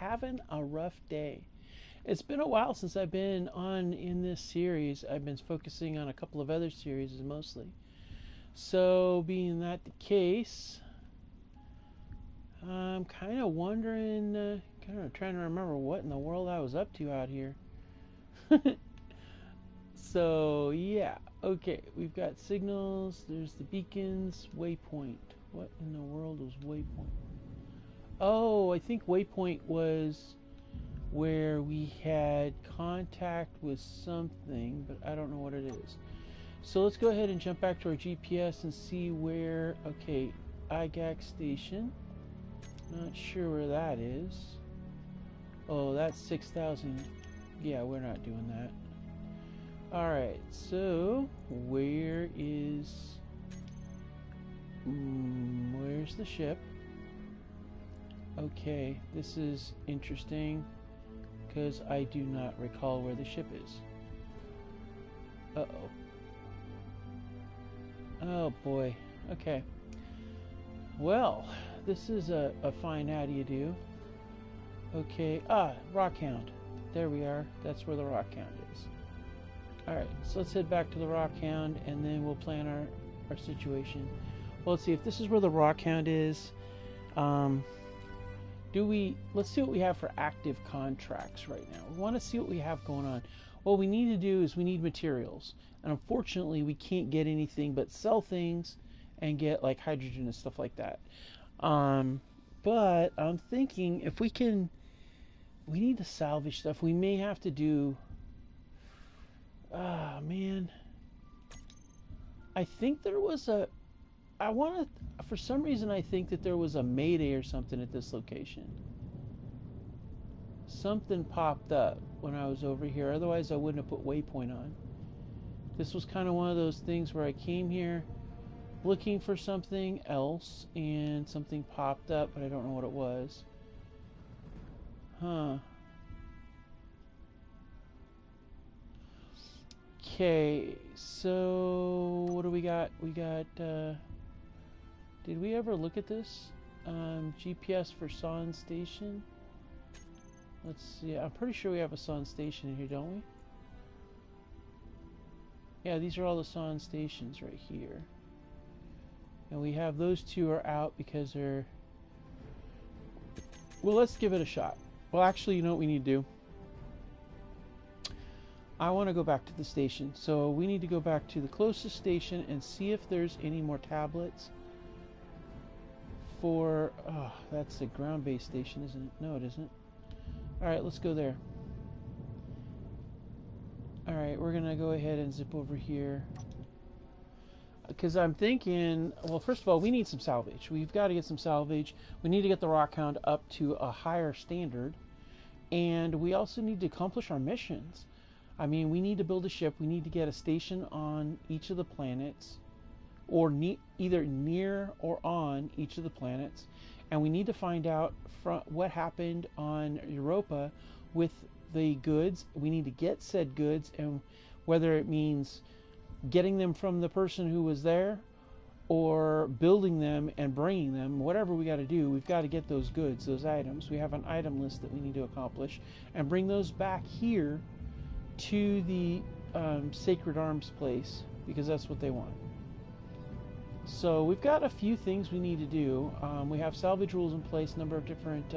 having a rough day. It's been a while since I've been on in this series. I've been focusing on a couple of other series mostly. So, being that the case, I'm kind of wondering, kind of trying to remember what in the world I was up to out here. So, yeah, okay, we've got signals, there's the beacons, waypoint. What in the world was waypoint? Oh, I think waypoint was where we had contact with something, but I don't know what it is. So let's go ahead and jump back to our GPS and see where, okay, IGAC station. Not sure where that is. Oh, that's 6,000. Yeah, we're not doing that. Alright, so where is... where's the ship? Okay, this is interesting because I do not recall where the ship is. Uh-oh. Oh boy. Okay. Well, this is a fine how do you do. Okay. Rockhound. There we are. That's where the Rockhound is. Alright, so let's head back to the Rockhound and then we'll plan our situation. Well, let's see if this is where the Rockhound is. Let's see what we have for active contracts right now. We want to see what we have going on. What we need to do is we need materials. And unfortunately, we can't get anything but sell things and get like hydrogen and stuff like that. But I'm thinking if we need to salvage stuff. We may have to do, man. I think there was for some reason I think that there was a mayday or something at this location. Something popped up when I was over here. Otherwise I wouldn't have put waypoint on. This was kind of one of those things where I came here looking for something else and something popped up, but I don't know what it was. Huh. Okay, so what do we got? We got, did we ever look at this? GPS for Son Station. Let's see, I'm pretty sure we have a Son Station in here, don't we? Yeah, these are all the Son Stations right here. And we have those two are out because they're... Well, let's give it a shot. Well, actually, you know what we need to do? I want to go back to the station. So we need to go back to the closest station and see if there's any more tablets for... Oh, that's a ground-based station, isn't it? No, it isn't. Alright, let's go there. Alright, we're going to go ahead and zip over here. Because I'm thinking, well, first of all, we need some salvage. We've got to get some salvage. We need to get the Rockhound up to a higher standard. And we also need to accomplish our missions. I mean, we need to build a ship. We need to get a station on each of the planets. Or either near or on each of the planets. And we need to find out what happened on Europa with the goods. We need to get said goods, and whether it means getting them from the person who was there or building them and bringing them, whatever we got to do, we've got to get those goods, those items. We have an item list that we need to accomplish and bring those back here to the Sacred Arms place because that's what they want. So we've got a few things we need to do. We have salvage rules in place, a number of different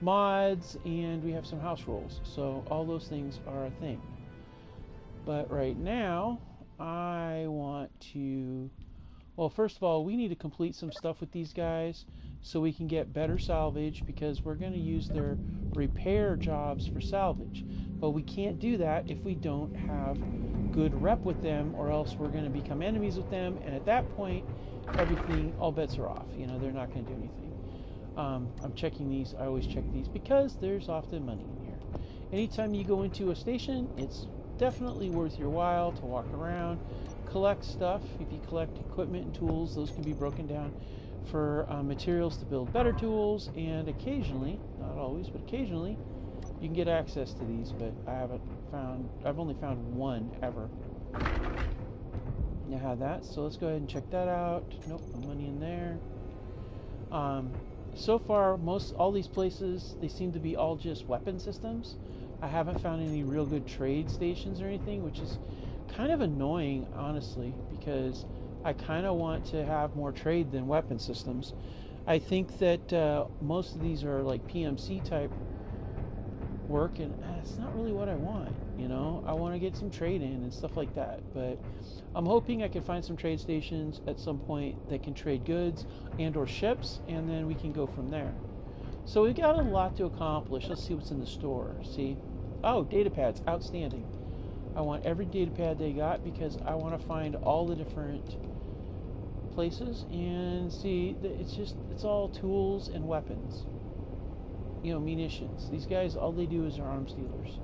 mods, and we have some house rules. So all those things are a thing. But right now, I want to... Well, first of all, we need to complete some stuff with these guys so we can get better salvage because we're going to use their repair jobs for salvage. But we can't do that if we don't have good rep with them, or else we're going to become enemies with them, and at that point everything, all bets are off. You know, they're not going to do anything. I'm checking these. I always check these because there's often money in here. Anytime you go into a station, it's definitely worth your while to walk around, collect stuff. If you collect equipment and tools, those can be broken down for materials to build better tools, and occasionally, not always, but occasionally you can get access to these, but I've only found one ever. Now have that, so let's go ahead and check that out. Nope, no money in there. so far, all these places, they seem to be all just weapon systems. I haven't found any real good trade stations or anything, which is kind of annoying, honestly, because I kind of want to have more trade than weapon systems. I think that most of these are like PMC type work, and it's not really what I want. You know, I want to get some trade in and stuff like that, but I'm hoping I can find some trade stations at some point that can trade goods and or ships, and then we can go from there. So we've got a lot to accomplish. Let's see what's in the store. See, oh, data pads, outstanding. I want every data pad they got because I want to find all the different places and see that it's all tools and weapons. You know, munitions. These guys, all they do is are arms dealers.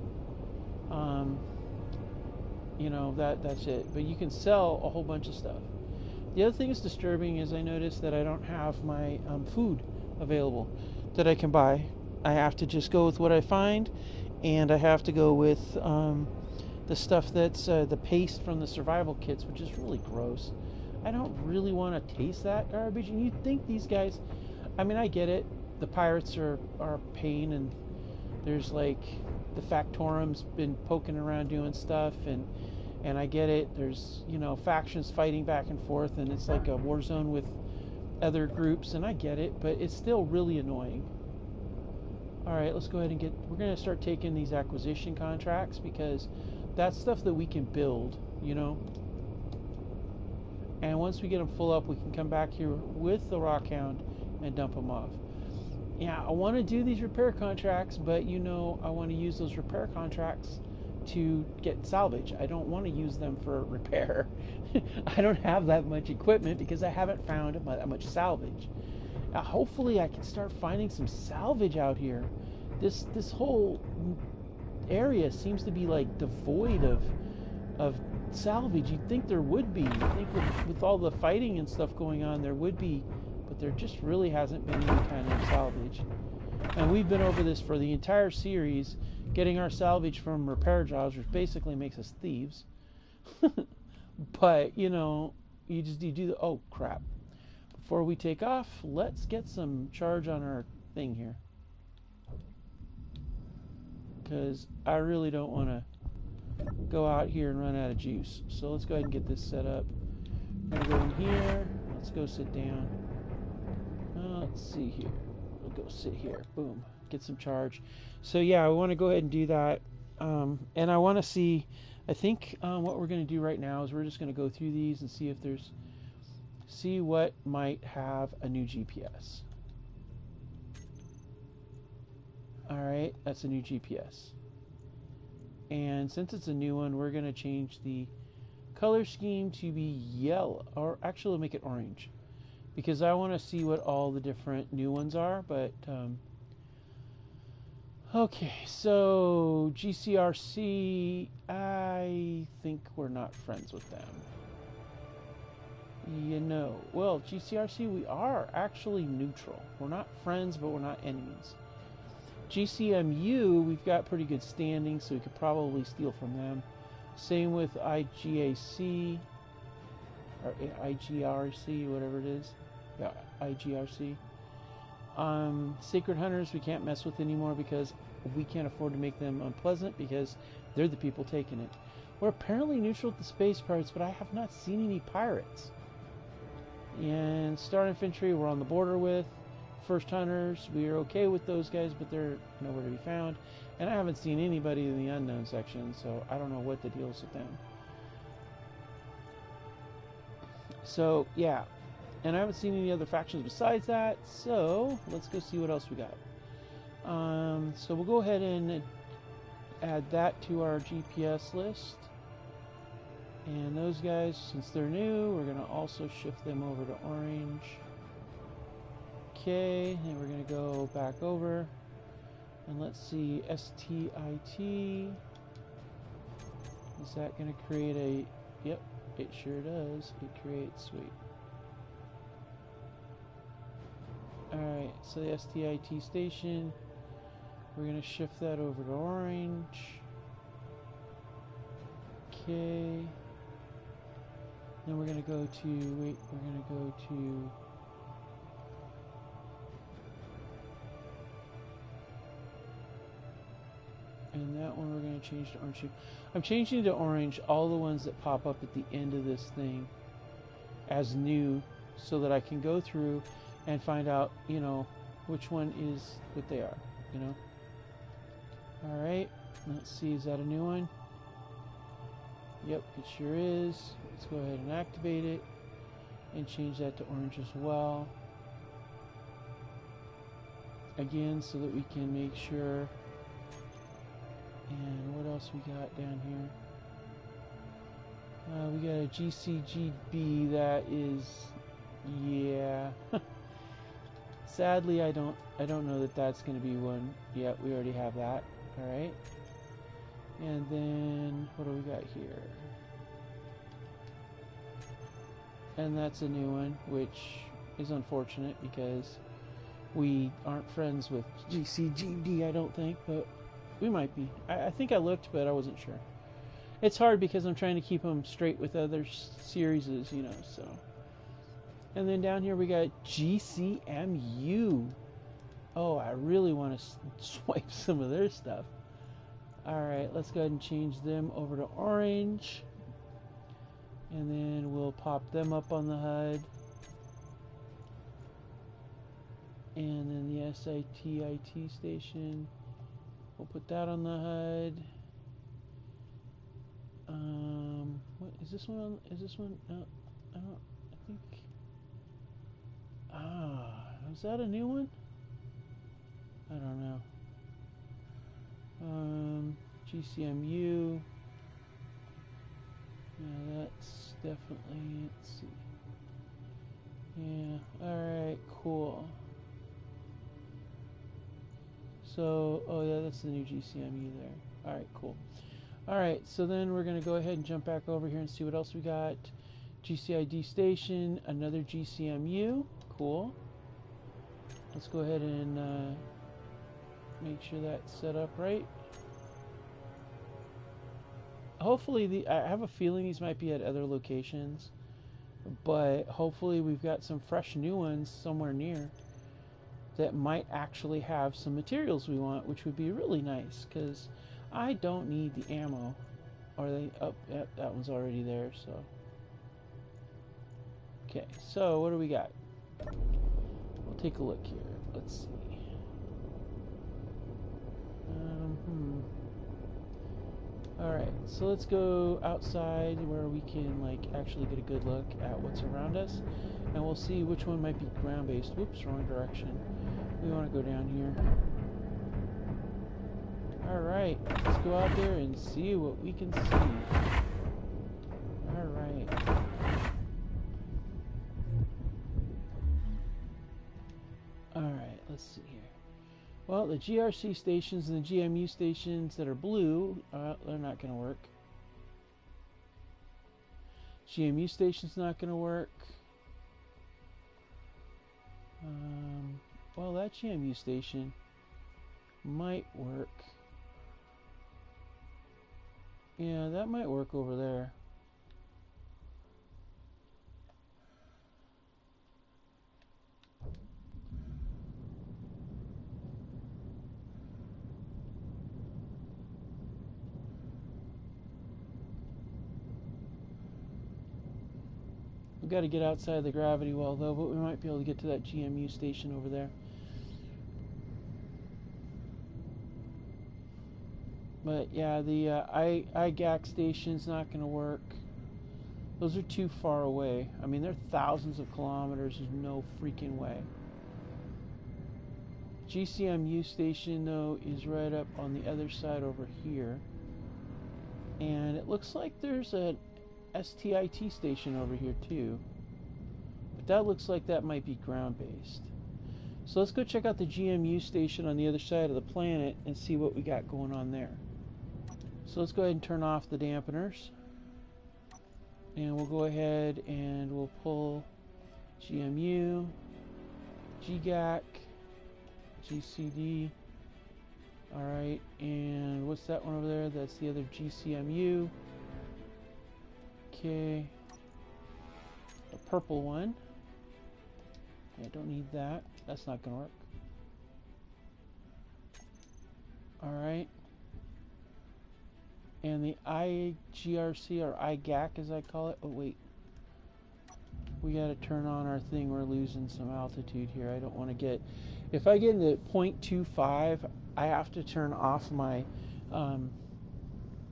You know, that's it. But you can sell a whole bunch of stuff. The other thing that's disturbing is I noticed that I don't have my food available that I can buy. I have to just go with what I find, and I have to go with the stuff that's the paste from the survival kits, which is really gross. I don't really want to taste that garbage. And you'd think these guys, I mean, I get it. The pirates are a pain, and there's like the Factorum's been poking around doing stuff, and I get it. There's, you know, factions fighting back and forth, and it's like a war zone with other groups, and I get it, but it's still really annoying. All right, let's go ahead and we're going to start taking these acquisition contracts because that's stuff that we can build, you know. And once we get them full up, we can come back here with the Rockhound and dump them off. Yeah, I want to do these repair contracts, but you know, I want to use those repair contracts to get salvage. I don't want to use them for repair. I don't have that much equipment because I haven't found that much salvage. Hopefully I can start finding some salvage out here. This whole area seems to be like devoid of salvage. You'd think there would be. You'd think with all the fighting and stuff going on there would be, but there just really hasn't been any kind of salvage. And we've been over this for the entire series, getting our salvage from repair jobs, which basically makes us thieves. But, you know, you do the, oh crap. Before we take off, let's get some charge on our thing here. Because I really don't want to go out here and run out of juice. So let's go ahead and get this set up. I'm going to go in here. Let's go sit down. Let's see here. We'll go sit here. Boom. Get some charge. So yeah, I want to go ahead and do that. And I want to see, I think what we're going to do right now is we're just going to go through these and see if see what might have a new GPS. Alright, that's a new GPS. And since it's a new one, we're going to change the color scheme to be yellow, or actually we'll make it orange, because I want to see what all the different new ones are. But okay, so GCRC, I think we're not friends with them. You know, well, GCRC, we are actually neutral. We're not friends, but we're not enemies. GCMU, we've got pretty good standing, so we could probably steal from them. Same with IGAC, or IGRC, whatever it is. Yeah, IGRC. Sacred Hunters, we can't mess with anymore because we can't afford to make them unpleasant because they're the people taking it. We're apparently neutral with the space pirates, but I have not seen any pirates. And Star Infantry, we're on the border with. First Hunters, we are okay with those guys, but they're nowhere to be found. And I haven't seen anybody in the unknown section, so I don't know what the deal is with them. So, yeah. And I haven't seen any other factions besides that, so let's go see what else we got. So we'll go ahead and add that to our GPS list. And those guys, since they're new, we're going to also shift them over to orange. Okay, and we're going to go back over. And let's see, STIT. Is that going to create a... Yep, it sure does. It creates, sweet. Alright, so the STIT station, we're going to shift that over to orange. Okay. Then we're going to go to, we're going to go to, And that one we're going to change to orange too. I'm changing to orange all the ones that pop up at the end of this thing as new, so that I can go through and find out, you know, which one is what they are, you know. Alright, let's see, is that a new one? Yep, it sure is. Let's go ahead and activate it and change that to orange as well. Again, so that we can make sure. And what else we got down here? We got a GCGB that is, yeah. Sadly, I don't know that that's going to be one. Yeah, we already have that. All right. And then what do we got here? And that's a new one, which is unfortunate because we aren't friends with GCGD, I don't think, but we might be. I think I looked, but I wasn't sure. It's hard because I'm trying to keep them straight with other series, you know, so. And then down here we got GCMU. Oh, I really want to swipe some of their stuff. Alright, let's go ahead and change them over to orange. And then we'll pop them up on the HUD. And then the SITIT station, we'll put that on the HUD. What is this one on? Is this one? No, I think. Is that a new one? I don't know. GCMU. Yeah, that's definitely, let's see. Yeah, alright, cool. So, oh yeah, that's the new GCMU there. Alright, cool. Alright, so then we're going to go ahead and jump back over here and see what else we got. GCID station, another GCMU. Cool. Let's go ahead and make sure that's set up right. Hopefully, I have a feeling these might be at other locations, but hopefully we've got some fresh new ones somewhere near that might actually have some materials we want, which would be really nice, because I don't need the ammo. Are they up? Oh, yep, that one's already there, so. Okay, so what do we got? We'll take a look here. Let's see. Alright, so let's go outside where we can like actually get a good look at what's around us, and we'll see which one might be ground-based. Whoops, wrong direction. We want to go down here. Alright, let's go out there and see what we can see. Alright. Alright, let's see here. Well, the GRC stations and the GMU stations that are blue, they're not going to work. GMU station's not going to work. Well, that GMU station might work. Yeah, that might work over there. We've got to get outside the gravity well, though, but we might be able to get to that GMU station over there. But yeah, the IGAC station's not going to work. Those are too far away. I mean, they're thousands of kilometers. There's no freaking way. GCMU station, though, is right up on the other side over here. And it looks like there's an STIT station over here, too. But that looks like that might be ground-based. So let's go check out the GMU station on the other side of the planet and see what we got going on there. So let's go ahead and turn off the dampeners. And we'll go ahead and we'll pull GMU, GGAC, GCD. Alright, and what's that one over there? That's the other GCMU. Okay. The purple one. I don't need that. That's not going to work. Alright. And the IGRC, or IGAC as I call it. Oh, wait. We got to turn on our thing. We're losing some altitude here. I don't want to get... If I get into 0.25, I have to turn off my...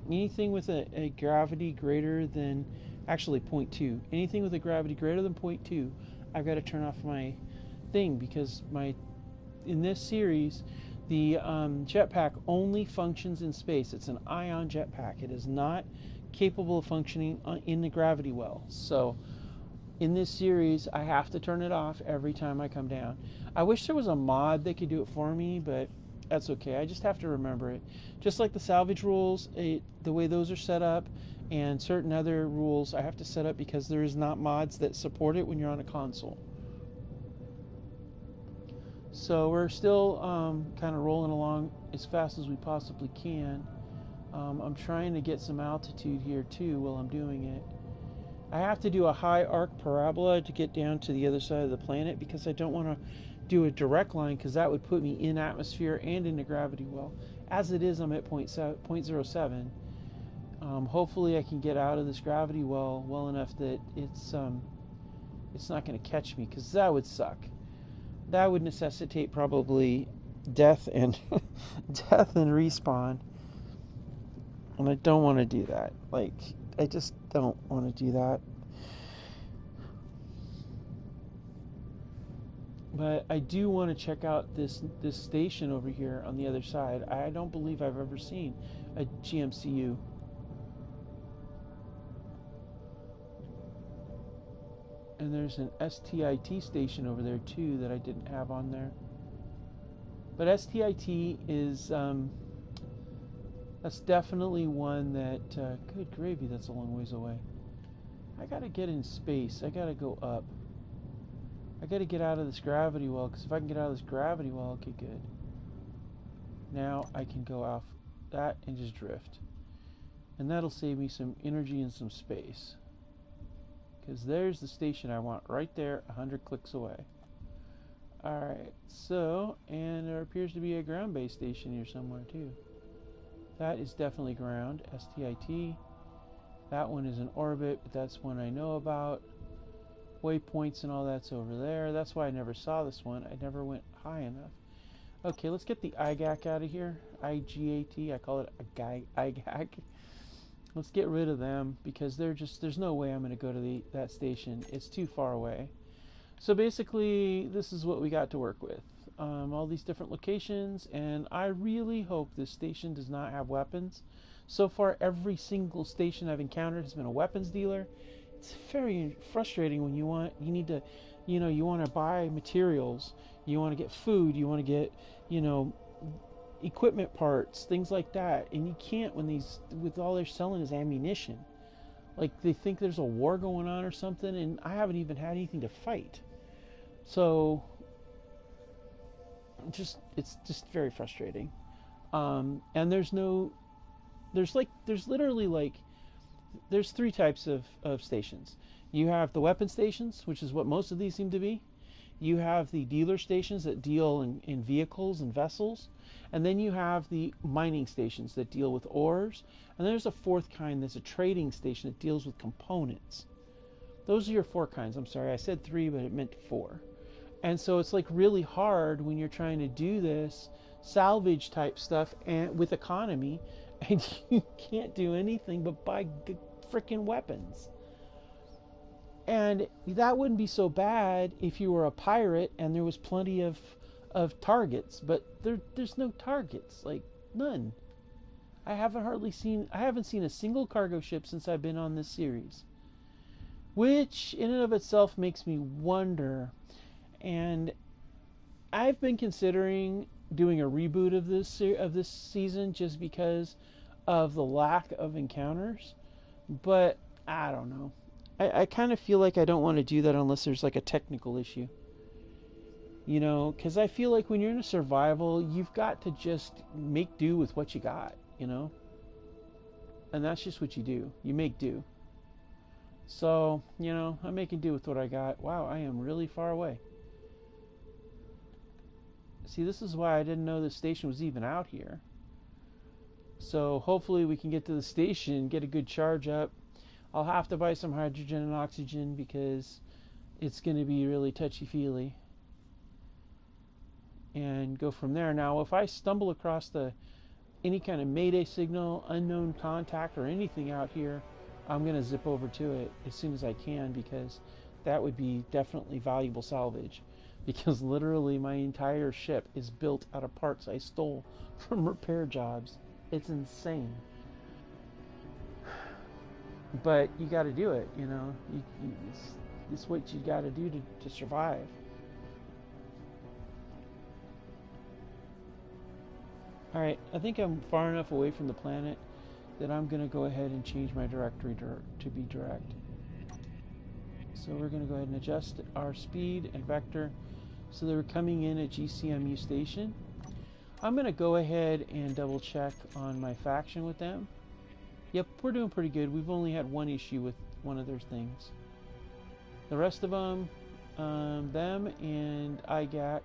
anything with a gravity greater than... Actually, 0.2. Anything with a gravity greater than 0.2, I've got to turn off my thing, because in this series, the jetpack only functions in space. It's an ion jetpack. It is not capable of functioning in the gravity well. So in this series, I have to turn it off every time I come down. I wish there was a mod that could do it for me, but that's okay. I just have to remember it. Just like the salvage rules, the way those are set up, and certain other rules I have to set up because there is not mods that support it when you're on a console. So we're still kind of rolling along as fast as we possibly can. I'm trying to get some altitude here too while I'm doing it. I have to do a high arc parabola to get down to the other side of the planet, because I don't want to do a direct line, because that would put me in atmosphere and into gravity well. As it is, I'm at 0.07. Hopefully I can get out of this gravity well enough that it's not going to catch me, because that would suck. That would necessitate probably death and death and respawn, and I don't want to do that. Like, I just don't want to do that. But I do want to check out this station over here on the other side. I don't believe I've ever seen a GMCU. And there's an STIT station over there too that I didn't have on there. But STIT is that's definitely one that good gravy, that's a long ways away. I gotta get in space. I gotta go up. I gotta get out of this gravity well, because if I can get out of this gravity well, okay, good. Now I can go off that and just drift, and that'll save me some energy and some space. Because there's the station I want, right there, 100 clicks away. Alright, so, and there appears to be a ground-based station here somewhere too. That is definitely ground, STIT. That one is in orbit, but that's one I know about. Waypoints and all that's over there. That's why I never saw this one. I never went high enough. Okay, let's get the IGAC out of here. IGAT, I call it a IGAC. Let's get rid of them, because there's no way I'm going to go to that station. It's too far away. So basically, this is what we got to work with. All these different locations, and I really hope this station does not have weapons. So far, every single station I've encountered has been a weapons dealer. It's very frustrating when you want to buy materials, you want to get food, you want to get, equipment parts, things like that, and you can't with all they're selling is ammunition. Like, they think there's a war going on or something, and I haven't even had anything to fight. So it's just very frustrating. And there's three types of stations. You have the weapon stations, which is what most of these seem to be. You have the dealer stations that deal in vehicles and vessels. And then you have the mining stations that deal with ores. And there's a fourth kind that's a trading station that deals with components. Those are your four kinds. I'm sorry, I said three, but it meant four. And so it's like really hard when you're trying to do this salvage type stuff and with economy, and you can't do anything but buy freaking weapons. And that wouldn't be so bad if you were a pirate and there was plenty of targets, but there's no targets, like none. I haven't seen a single cargo ship since I've been on this series, which in and of itself makes me wonder. And I've been considering doing a reboot of this season just because of the lack of encounters, but I don't know. I kind of feel like I don't want to do that unless there's like a technical issue. Because I feel like when you're in a survival, you've got to just make do with what you got, and that's just what you do. You make do. So, I'm making do with what I got. Wow, I am really far away. See, this is why I didn't know this station was even out here. So hopefully we can get to the station, get a good charge up. I'll have to buy some hydrogen and oxygen because it's going to be really touchy-feely. And go from there. Now, if I stumble across any kind of mayday signal, unknown contact, or anything out here, I'm going to zip over to it as soon as I can, because that would be definitely valuable salvage. Because literally my entire ship is built out of parts I stole from repair jobs. It's insane. But you got to do it, you know. It's what you got to do to survive. Alright, I think I'm far enough away from the planet that I'm going to go ahead and change my directory to be direct. So we're going to go ahead and adjust our speed and vector so that we're coming in at GCMU station. I'm going to go ahead and double check on my faction with them. Yep, we're doing pretty good. We've only had one issue with one of their things. The rest of them and IGAC,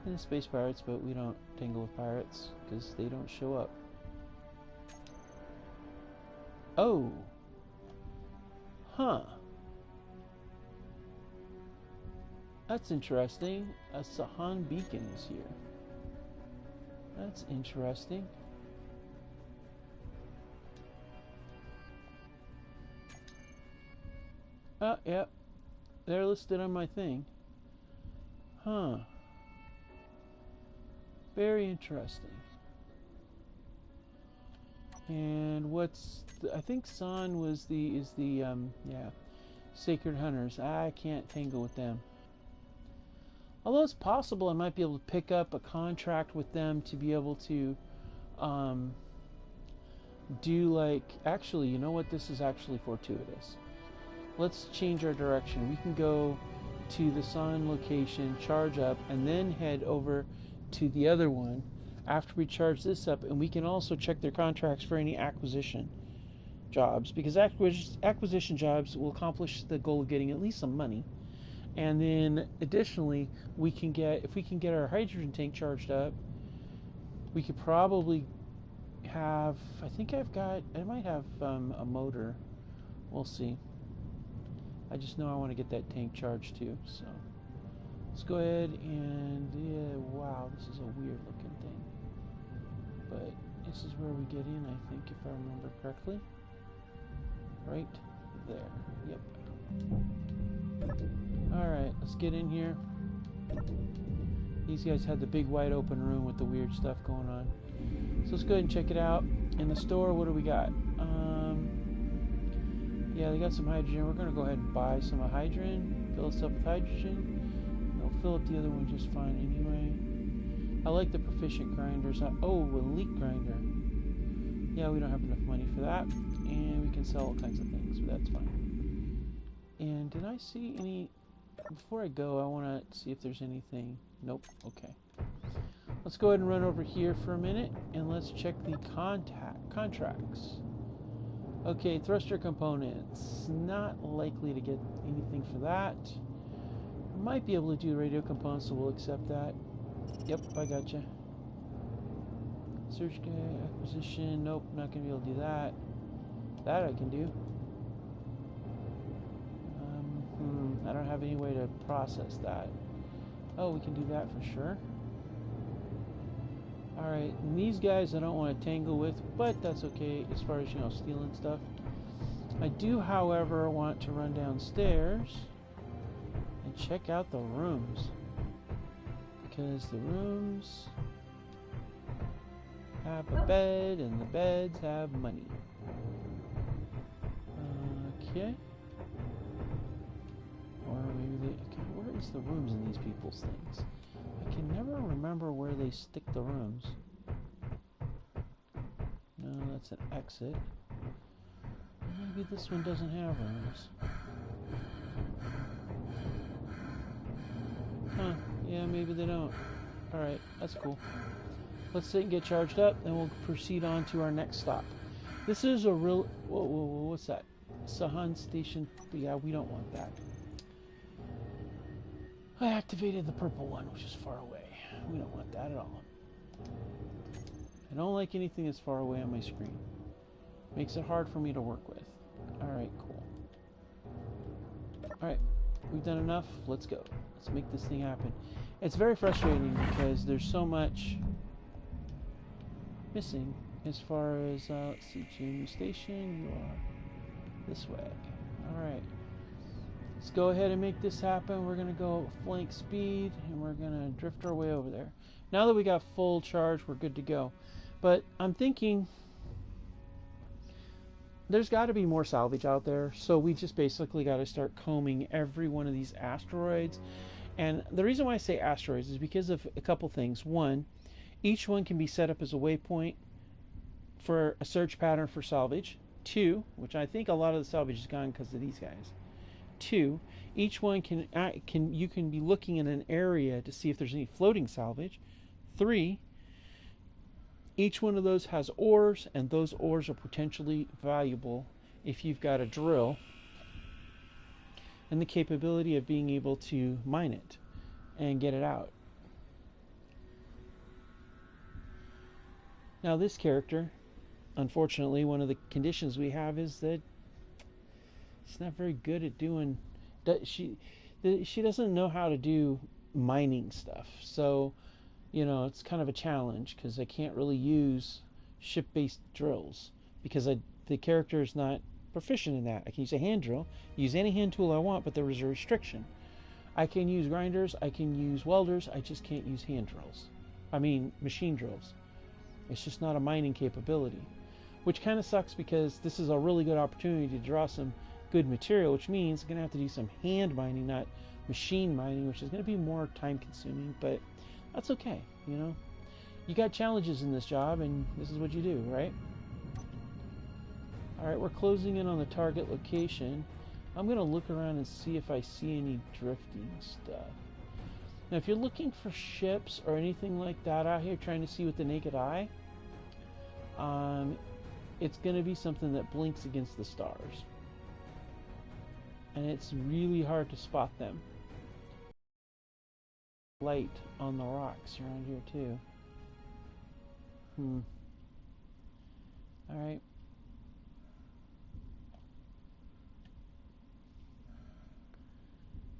and Space Pirates, but we don't tangle with pirates because they don't show up. Oh. Huh. That's interesting. A Sahan beacon is here. That's interesting. Oh, yep. They're listed on my thing. Huh. Very interesting. And I think San is the Sacred Hunters. I can't tangle with them. Although it's possible I might be able to pick up a contract with them to be able to do actually, you know what? This is actually fortuitous. Let's change our direction. We can go to the San location, charge up, and then head over to the other one after we charge this up, and we can also check their contracts for any acquisition jobs, because acquisition jobs will accomplish the goal of getting at least some money. And then additionally, if we can get our hydrogen tank charged up, we could probably have, I might have a motor. We'll see. I just know I want to get that tank charged too, so let's go ahead and, wow, this is a weird looking thing. But this is where we get in, I think, if I remember correctly. Right there, yep. Alright, let's get in here. These guys had the big wide open room with the weird stuff going on. So let's go ahead and check it out. In the store, what do we got? Yeah, they got some hydrogen. We're going to go ahead and buy some hydrogen. Fill us up with hydrogen. They'll fill up the other one just fine anyway. I like the proficient grinders. Oh, elite grinder. Yeah, we don't have enough money for that. And we can sell all kinds of things, but that's fine. And did I see any... Before I go, I want to see if there's anything... Nope. Okay. Let's go ahead and run over here for a minute, and let's check the contracts. Okay, thruster components. Not likely to get anything for that. Might be able to do radio components, so we'll accept that. Yep, I gotcha. Search acquisition. Nope, not going to be able to do that. That I can do. I don't have any way to process that. Oh, we can do that for sure. Alright, and these guys I don't want to tangle with, but that's okay as far as, you know, stealing stuff. I do, however, want to run downstairs and check out the rooms. Because the rooms have a bed, and the beds have money. Okay. Or maybe okay, where is the rooms in these people's things? I can never remember where they stick the rooms. No, that's an exit. Maybe this one doesn't have rooms. Huh, yeah, maybe they don't. Alright, that's cool. Let's sit and get charged up, and we'll proceed on to our next stop. This is a real... Whoa, what's that? Sahan Station. Yeah, we don't want that. I activated the purple one, which is far away. We don't want that at all. I don't like anything that's far away on my screen. Makes it hard for me to work with. Alright, cool. Alright, we've done enough. Let's go. Let's make this thing happen. It's very frustrating because there's so much missing as far as, let's see, Jamie Station, you are this way. Alright. Let's go ahead and make this happen. We're going to go flank speed, and we're going to drift our way over there. Now that we got full charge, we're good to go. But I'm thinking there's got to be more salvage out there, so we just basically got to start combing every one of these asteroids. And the reason why I say asteroids is because of a couple things. One, each one can be set up as a waypoint for a search pattern for salvage. Two, which I think a lot of the salvage is gone because of these guys. Two, each one you can be looking in an area to see if there's any floating salvage. Three, each one of those has ores, and those ores are potentially valuable if you've got a drill and the capability of being able to mine it and get it out. Now this character, unfortunately, one of the conditions we have is that she's not very good at doing. She doesn't know how to do mining stuff. So, you know, it's kind of a challenge because I can't really use ship-based drills because the character is not proficient in that. I can use a hand drill, use any hand tool I want, but there is a restriction. I can use grinders, I can use welders, I just can't use hand drills. I mean, machine drills. It's just not a mining capability, which kind of sucks because this is a really good opportunity to draw some good material, which means I'm going to have to do some hand mining, not machine mining, which is going to be more time consuming, but that's okay, you know. You got challenges in this job, and this is what you do, right? Alright, we're closing in on the target location. I'm going to look around and see if I see any drifting stuff. Now, if you're looking for ships or anything like that out here, trying to see with the naked eye, it's going to be something that blinks against the stars. And it's really hard to spot them. Light on the rocks around here too. Alright.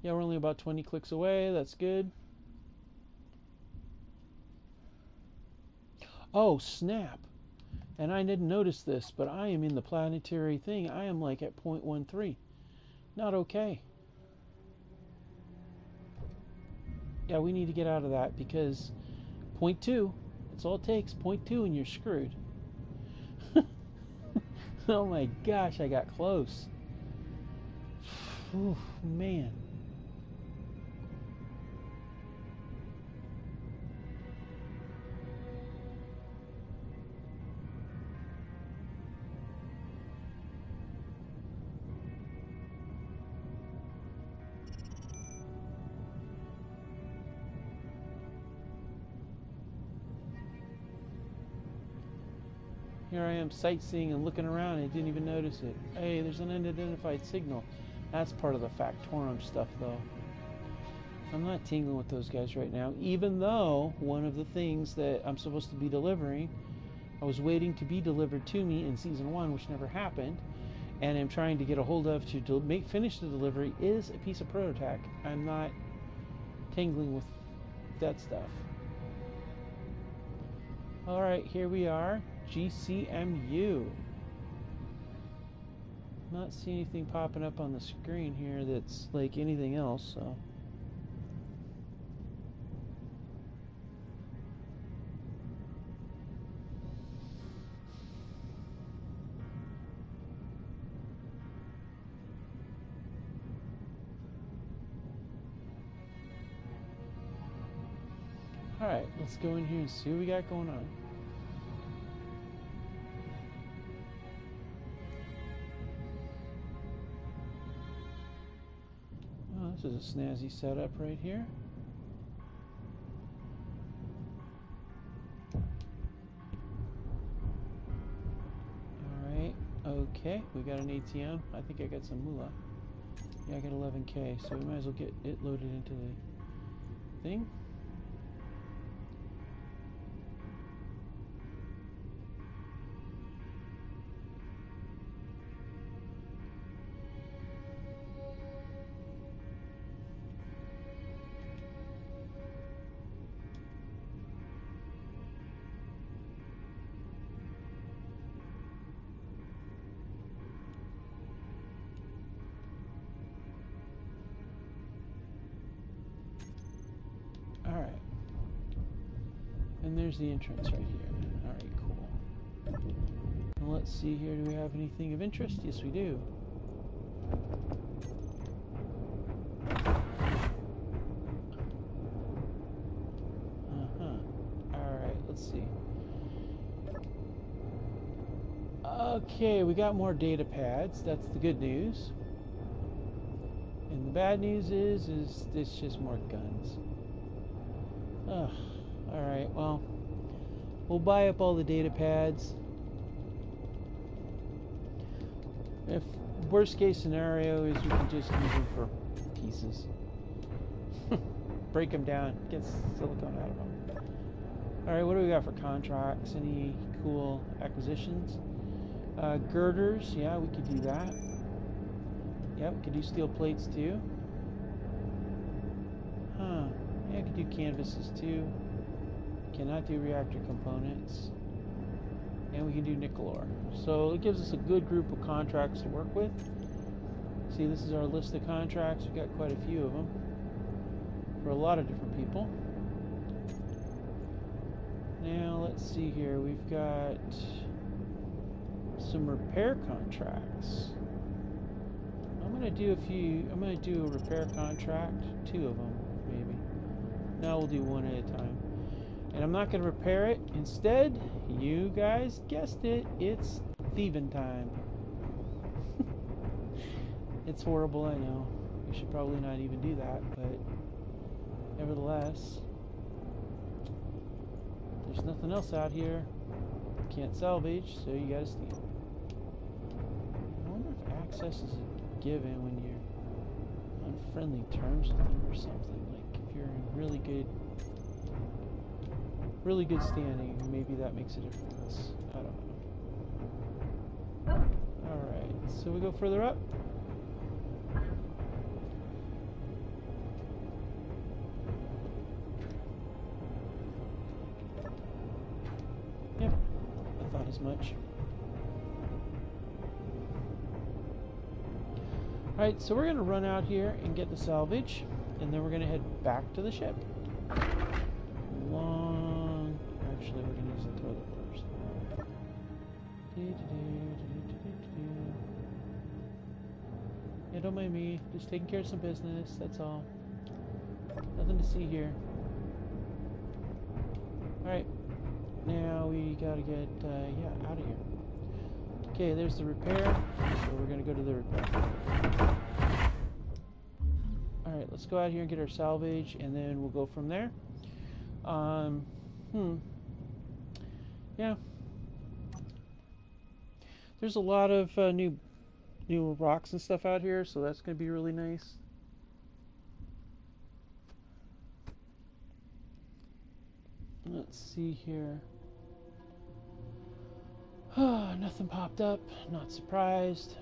Yeah, we're only about 20 clicks away. That's good. Oh, snap. And I didn't notice this, but I am in the planetary thing. I am like at 0.13. Not okay. Yeah, we need to get out of that because 0.2, that's all it takes. 0.2 and you're screwed. Oh my gosh, I got close. Oh, man. Here I am sightseeing and looking around and I didn't even notice it. Hey, there's an unidentified signal. That's part of the Factorum stuff, though. I'm not tingling with those guys right now, even though one of the things that I'm supposed to be delivering, I was waiting to be delivered to me in Season 1, which never happened, and I'm trying to get a hold of to finish the delivery, is a piece of prototype. I'm not tingling with that stuff. Alright, here we are. GCMU. Not seeing anything popping up on the screen here that's like anything else, so. Alright, let's go in here and see what we got going on. Oh, this is a snazzy setup right here. Alright, okay, we got an ATM. I think I got some moolah. Yeah, I got 11K, so we might as well get it loaded into the thing. there's the entrance right here. Alright, cool. And let's see here, do we have anything of interest? Yes, we do. Alright, let's see. Okay, we got more data pads. That's the good news. And the bad news is it's just more guns. Ugh. Alright, well, we'll buy up all the data pads. If worst case scenario is we can just use them for pieces. Break them down, get silicone out of them. Alright, what do we got for contracts? Any cool acquisitions? Girders, yeah, we could do that. Yeah, we could do steel plates too. Huh. Yeah, I could do canvases too. Cannot do reactor components. And we can do nickel ore. So it gives us a good group of contracts to work with. See, this is our list of contracts. We've got quite a few of them for a lot of different people. Now, let's see here. We've got some repair contracts. I'm going to do a repair contract. 2 of them, maybe. No, we'll do 1 at a time. And I'm not going to repair it. Instead, you guys guessed it, it's thieving time. It's horrible, I know. We should probably not even do that, but nevertheless, there's nothing else out here. Can't salvage, so you gotta steal. I wonder if access is a given when you're on friendly terms with them or something. Like if you're in really good standing, maybe that makes a difference. I don't know. Alright, so we go further up. Yep, I thought as much. Alright, so we're going to run out here and get the salvage, and then we're going to head back to the ship. Actually, we're going to use the toilet first. Yeah, don't mind me. Just taking care of some business, that's all. Nothing to see here. Alright. Now we gotta get, yeah, out of here. Okay, there's the repair. So we're gonna go to the repair. Alright, let's go out here and get our salvage, and then we'll go from there. Yeah. There's a lot of new rocks and stuff out here, so that's going to be really nice. Let's see here. Nothing popped up. Not surprised.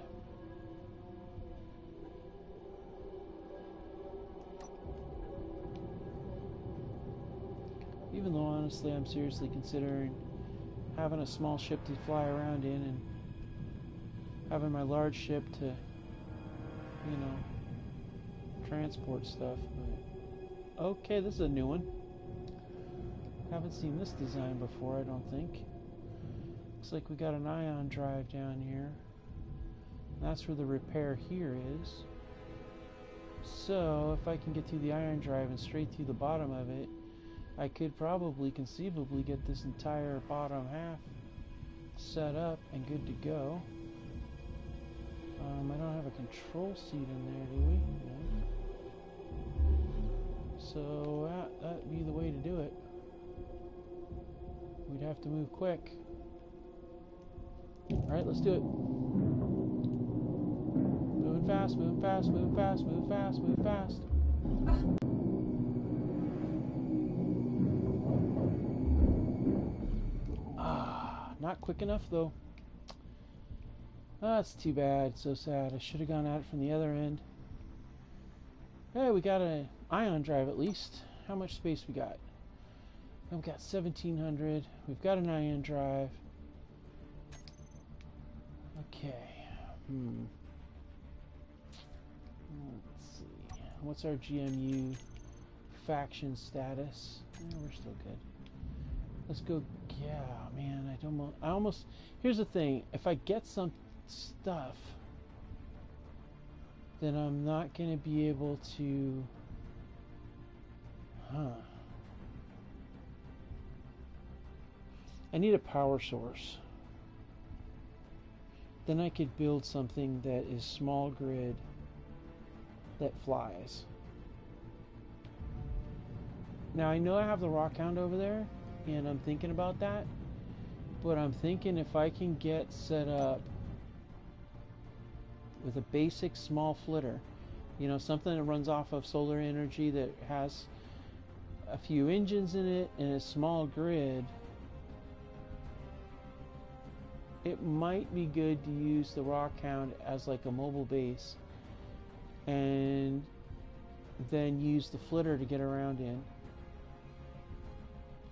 Even though, honestly, I'm seriously considering having a small ship to fly around in and having my large ship to, you know, transport stuff. But okay, this is a new one. Haven't seen this design before, I don't think. Looks like we got an ion drive down here. That's where the repair here is. So, if I can get through the ion drive and straight through the bottom of it, I could probably, conceivably, get this entire bottom half set up and good to go. I don't have a control seat in there, do we? No. So that'd be the way to do it. We'd have to move quick. Alright, let's do it. Moving fast, moving fast, moving fast, moving fast, moving fast. Not quick enough, though. That's too bad. So sad. I should have gone at it from the other end. Hey, we got an ion drive at least. How much space we got? We've got 1,700. We've got an ion drive. Okay. Let's see. What's our GMU faction status? We're still good. Let's go. Yeah, man, I almost. Here's the thing: if I get some stuff, then I'm not gonna be able to. Huh. I need a power source. Then I could build something that is small grid that flies. Now I know I have the Rockhound over there, and I'm thinking about that, but I'm thinking if I can get set up with a basic small flitter, you know, something that runs off of solar energy that has a few engines in it and a small grid, it might be good to use the Rockhound as like a mobile base and then use the flitter to get around in.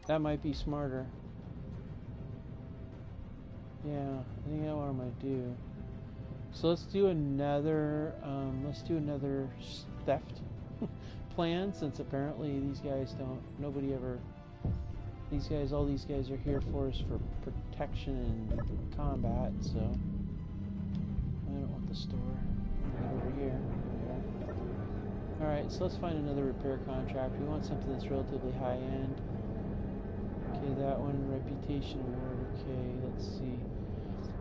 That might be smarter. Yeah, I think that's what I'm gonna do. So let's do another theft plan, since apparently these guys don't. Nobody ever. These guys, all these guys are here for us for protection and combat. So I don't want the store. Get over here. All right, so let's find another repair contract. We want something that's relatively high end. Okay, that one, reputation award. Okay, let's see.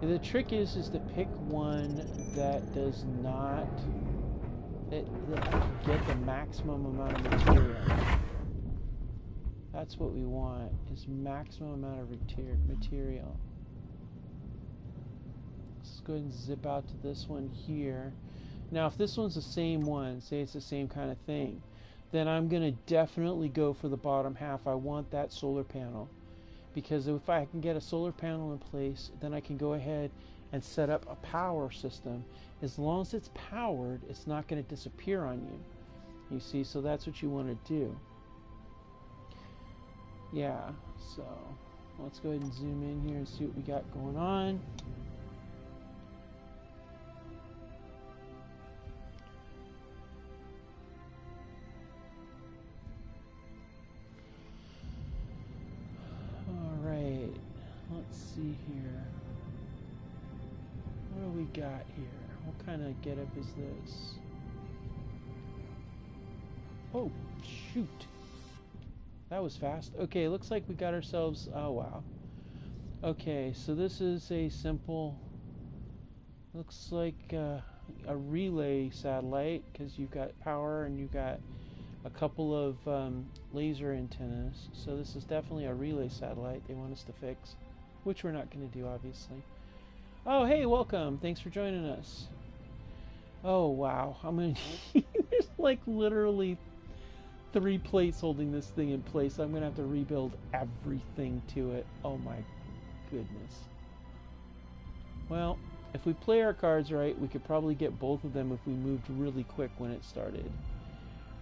And the trick is to pick one that does not that can get the maximum amount of material. That's what we want, is maximum amount of material. Let's go ahead and zip out to this one here. Now, if this one's the same one, say it's the same kind of thing, then I'm going to definitely go for the bottom half. I want that solar panel, because if I can get a solar panel in place, then I can go ahead and set up a power system. As long as it's powered, it's not going to disappear on you. You see, so that's what you want to do. Yeah, so let's go ahead and zoom in here and see what we got going on. Alright, let's see here. What do we got here? What kind of getup is this? Oh, shoot. That was fast. Okay, looks like we got ourselves... Oh, wow. Okay, so this is a simple... Looks like a relay satellite, because you've got power and you've got a couple of laser antennas. So this is definitely a relay satellite they want us to fix, which we're not going to do, obviously. Oh, hey, welcome. Thanks for joining us. Oh, wow. I'm going to... There's like literally 3 plates holding this thing in place. I'm going to have to rebuild everything to it. Oh, my goodness. Well, if we play our cards right, we could probably get both of them if we moved really quick when it started.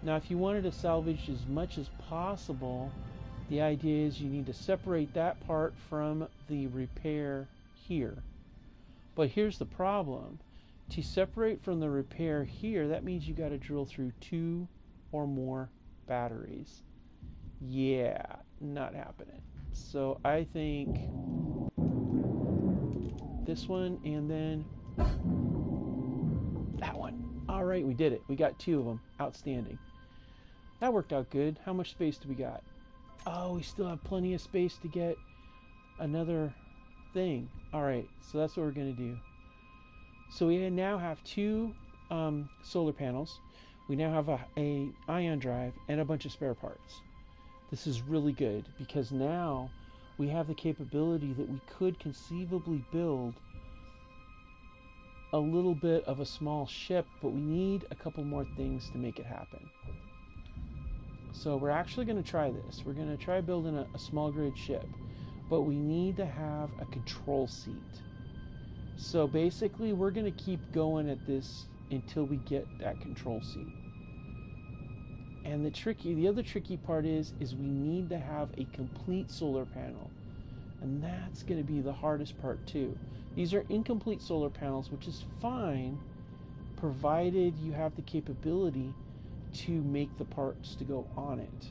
Now, if you wanted to salvage as much as possible, the idea is you need to separate that part from the repair here. But here's the problem. To separate from the repair here, that means you got to drill through 2 or more batteries. Yeah, not happening. So I think this one and then that one. All right, we did it. We got 2 of them. Outstanding. That worked out good. How much space do we got? Oh, we still have plenty of space to get another thing. All right, so that's what we're going to do. So we now have 2 solar panels. We now have a ion drive and a bunch of spare parts. This is really good, because now we have the capability that we could conceivably build a little bit of a small ship, but we need a couple more things to make it happen. So we're actually going to try this. We're going to try building a small grid ship, but we need to have a control seat. So basically we're going to keep going at this until we get that control seat. And the other tricky part is we need to have a complete solar panel. And that's going to be the hardest part too. These are incomplete solar panels, which is fine, provided you have the capability to make the parts to go on it.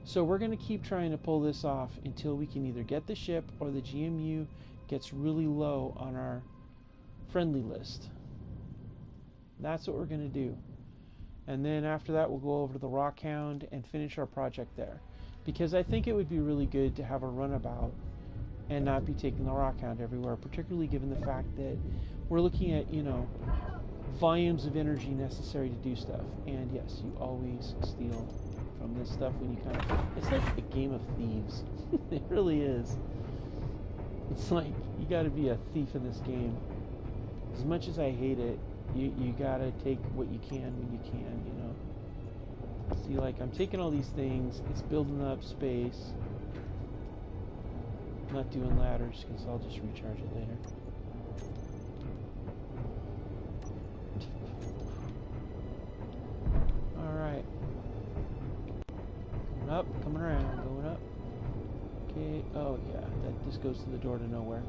So we're going to keep trying to pull this off until we can either get the ship or the GMU gets really low on our friendly list. That's what we're going to do. And then after that, we'll go over to the Rockhound and finish our project there. Because I think it would be really good to have a runabout and not be taking the Rockhound everywhere, particularly given the fact that we're looking at, you know, volumes of energy necessary to do stuff. And yes, you always steal from this stuff when you kind of... It's like a game of thieves. It really is. It's like you got to be a thief in this game. As much as I hate it, you got to take what you can when you can, you know. See, like, I'm taking all these things. It's building up space. I'm not doing ladders because I'll just recharge it later. Alright. Coming up, coming around, going up. Okay, oh yeah, that just goes to the door to nowhere.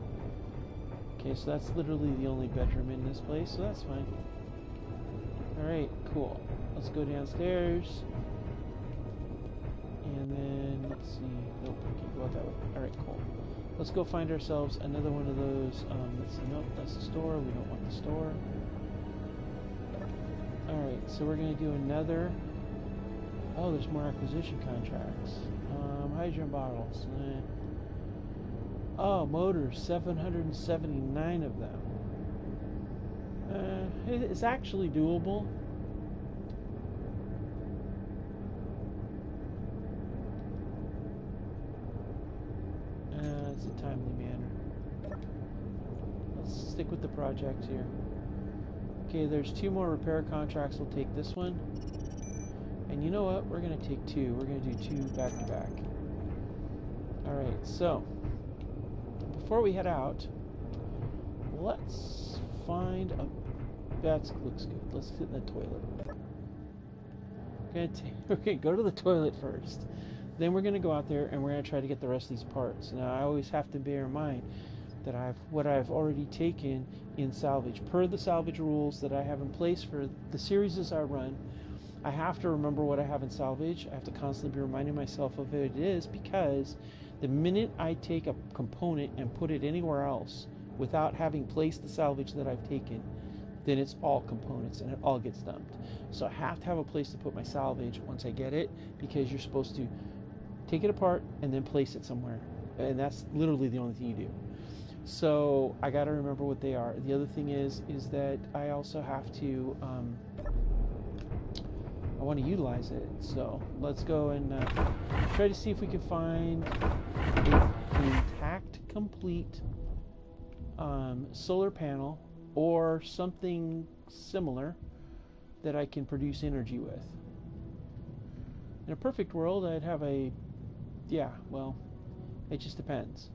Okay, so that's literally the only bedroom in this place, so that's fine. Alright, cool. Let's go downstairs. And then, let's see. Nope, we can't go out that way. Alright, cool. Let's go find ourselves another one of those. Let's see. Nope, that's the store. We don't want the store. Alright, so we're going to do another. Oh, there's more acquisition contracts. Hydrogen bottles. Oh, motors. 779 of them. It's actually doable. It's a timely manner. Let's stick with the project here. Okay, there's 2 more repair contracts. We'll take this one. And you know what? We're going to take 2. We're going to do 2 back to back. Alright, so before we head out, let's find a... That looks good. Let's sit in the toilet. Okay, go to the toilet first. Then we're going to go out there and we're going to try to get the rest of these parts. Now, I always have to bear in mind that what I've already taken in salvage. Per the salvage rules that I have in place for the series as I run, I have to remember what I have in salvage. I have to constantly be reminding myself of what it is, because the minute I take a component and put it anywhere else without having placed the salvage that I've taken, then it's all components and it all gets dumped. So I have to have a place to put my salvage once I get it, because you're supposed to take it apart and then place it somewhere. And that's literally the only thing you do. So I got to remember what they are. The other thing is that I also have to, I want to utilize it. So let's go and try to see if we can find an intact, complete solar panel or something similar that I can produce energy with. In a perfect world, I'd have a... Yeah, well, it just depends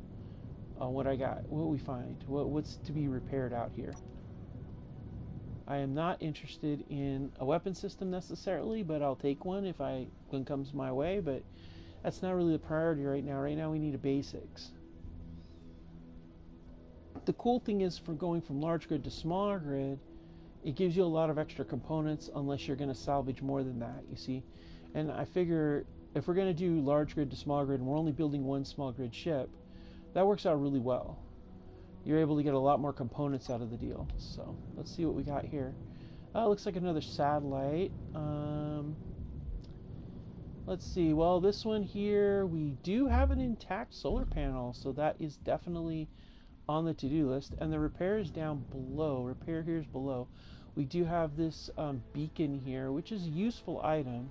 on what I got, what we find, what's to be repaired out here. I am not interested in a weapon system necessarily, but I'll take one if one comes my way, but that's not really the priority right now. Right now we need a basics. The cool thing is, for going from large grid to smaller grid, it gives you a lot of extra components unless you're going to salvage more than that, you see. And I figure if we're going to do large grid to small grid and we're only building one small grid ship, that works out really well. You're able to get a lot more components out of the deal. So let's see what we got here. It looks like another satellite. Let's see. Well, this one here, we do have an intact solar panel, so that is definitely on the to-do list. And the repair is down below. Repair here is below. We do have this beacon here, which is a useful item,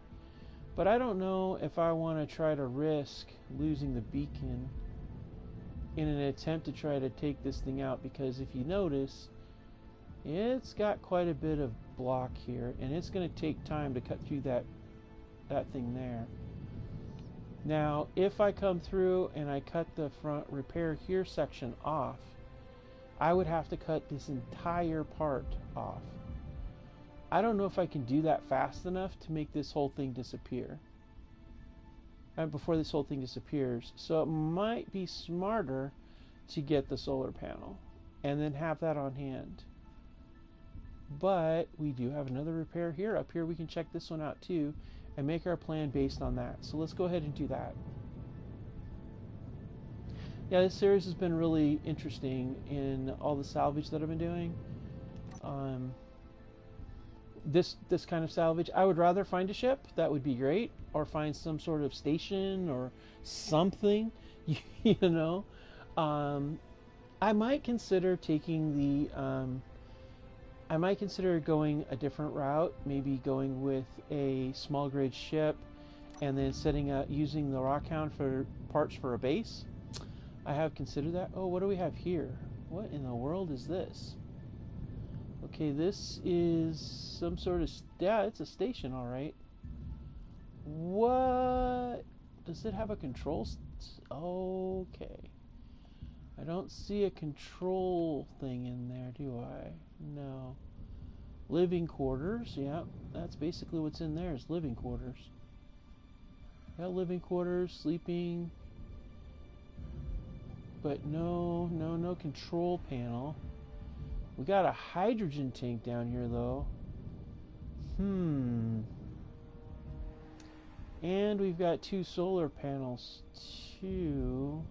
but I don't know if I want to try to risk losing the beacon in an attempt to try to take this thing out, because if you notice, it's got quite a bit of block here, and it's going to take time to cut through that thing there. Now, if I come through and I cut the front repair here section off, I would have to cut this entire part off. I don't know if I can do that fast enough to make this whole thing disappear. Before this whole thing disappears. So it might be smarter to get the solar panel and then have that on hand. But we do have another repair here. Up here we can check this one out too. and make our plan based on that. So let's go ahead and do that. Yeah, this series has been really interesting in all the salvage that I've been doing. This kind of salvage, I would rather find a ship. That would be great, or find some sort of station or something. You know, I might consider taking the. I might consider going a different route. Maybe going with a small grid ship, and then using the Rockhound for parts for a base. I have considered that. Oh, what do we have here? What in the world is this? Okay, this is some sort of... Yeah, it's a station, all right. What? Does it have a control... Okay. I don't see a control thing in there, do I? No. Living quarters, yeah. That's basically what's in there, is living quarters. Yeah, living quarters, sleeping... But no control panel. We got a hydrogen tank down here, though. And we've got 2 solar panels, too.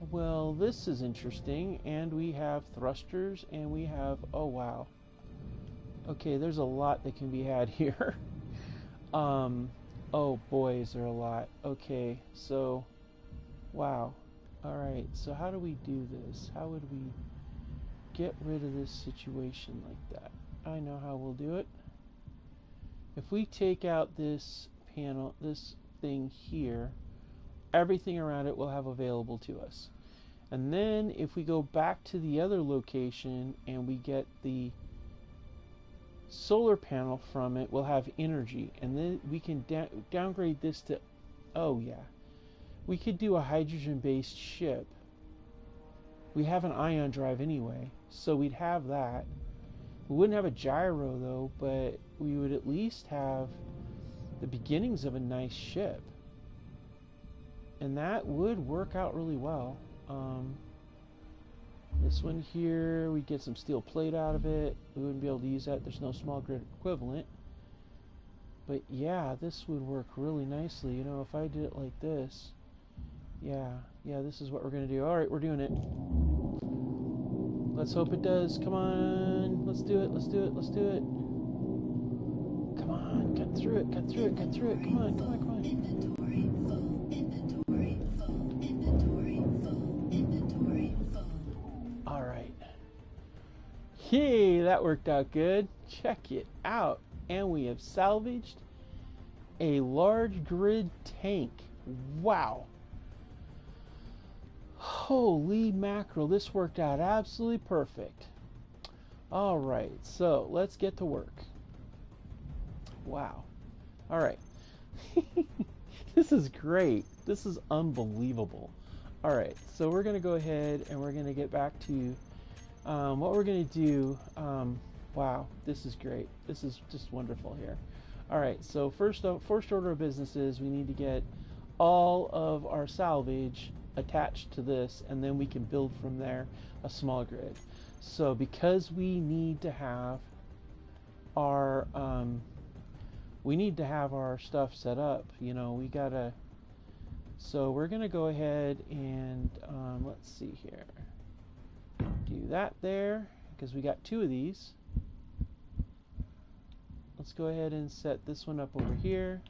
Well, this is interesting. And we have thrusters, and we have... Oh, wow. Okay, there's a lot that can be had here. Oh, boy, is there a lot. Okay, so... Wow. Alright, so how do we do this? How would we get rid of this situation like that? I know how we'll do it. If we take out this panel, this thing here, everything around it will have available to us. And then if we go back to the other location and we get the solar panel from it, we'll have energy. And then we can downgrade this to... Oh, yeah. We could do a hydrogen-based ship. We have an ion drive anyway, so we'd have that. We wouldn't have a gyro, though, but we would at least have the beginnings of a nice ship. And that would work out really well. This one here, we'd get some steel plate out of it. We wouldn't be able to use that. There's no small grid equivalent. But yeah, this would work really nicely. You know, if I did it like this... Yeah, this is what we're going to do. Alright, we're doing it. Let's hope it does. Come on. Let's do it. Come on. Cut through it. Come on. Alright. Hey, that worked out good. Check it out. And we have salvaged a large grid tank. Wow. Holy mackerel, this worked out absolutely perfect. Alright, so let's get to work. Wow. Alright. This is great. This is unbelievable. Alright, so we're going to go ahead and we're going to get back to what we're going to do. Wow, this is great. This is just wonderful here. Alright, so first order of business is we need to get all of our salvage attached to this, and then we can build from there a small grid. So because we need to have our stuff set up, you know, we gotta... So we're gonna go ahead and let's see here, do that there, because we got 2 of these. Let's go ahead and set this one up over here.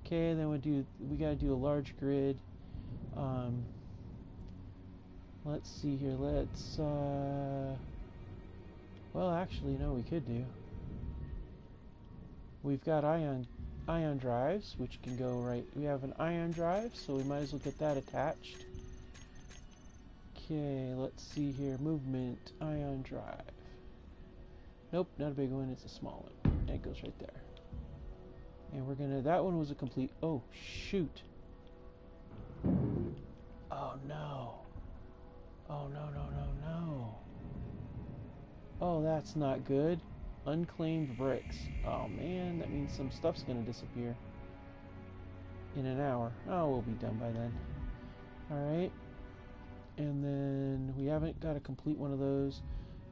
Okay, then we gotta do a large grid. Let's see here. Let's well, actually, no, we could do. We've got ion drives, which can go right. We have an ion drive, so we might as well get that attached. Okay, let's see here. Movement, ion drive. Nope, not a big one. It's a small one. And it goes right there. And we're gonna. That one was a complete. Oh shoot. Oh no. Oh no. Oh, that's not good. Unclaimed bricks. Oh man, that means some stuff's gonna disappear in an hour. Oh, we'll be done by then. Alright. And then we haven't got a complete one of those.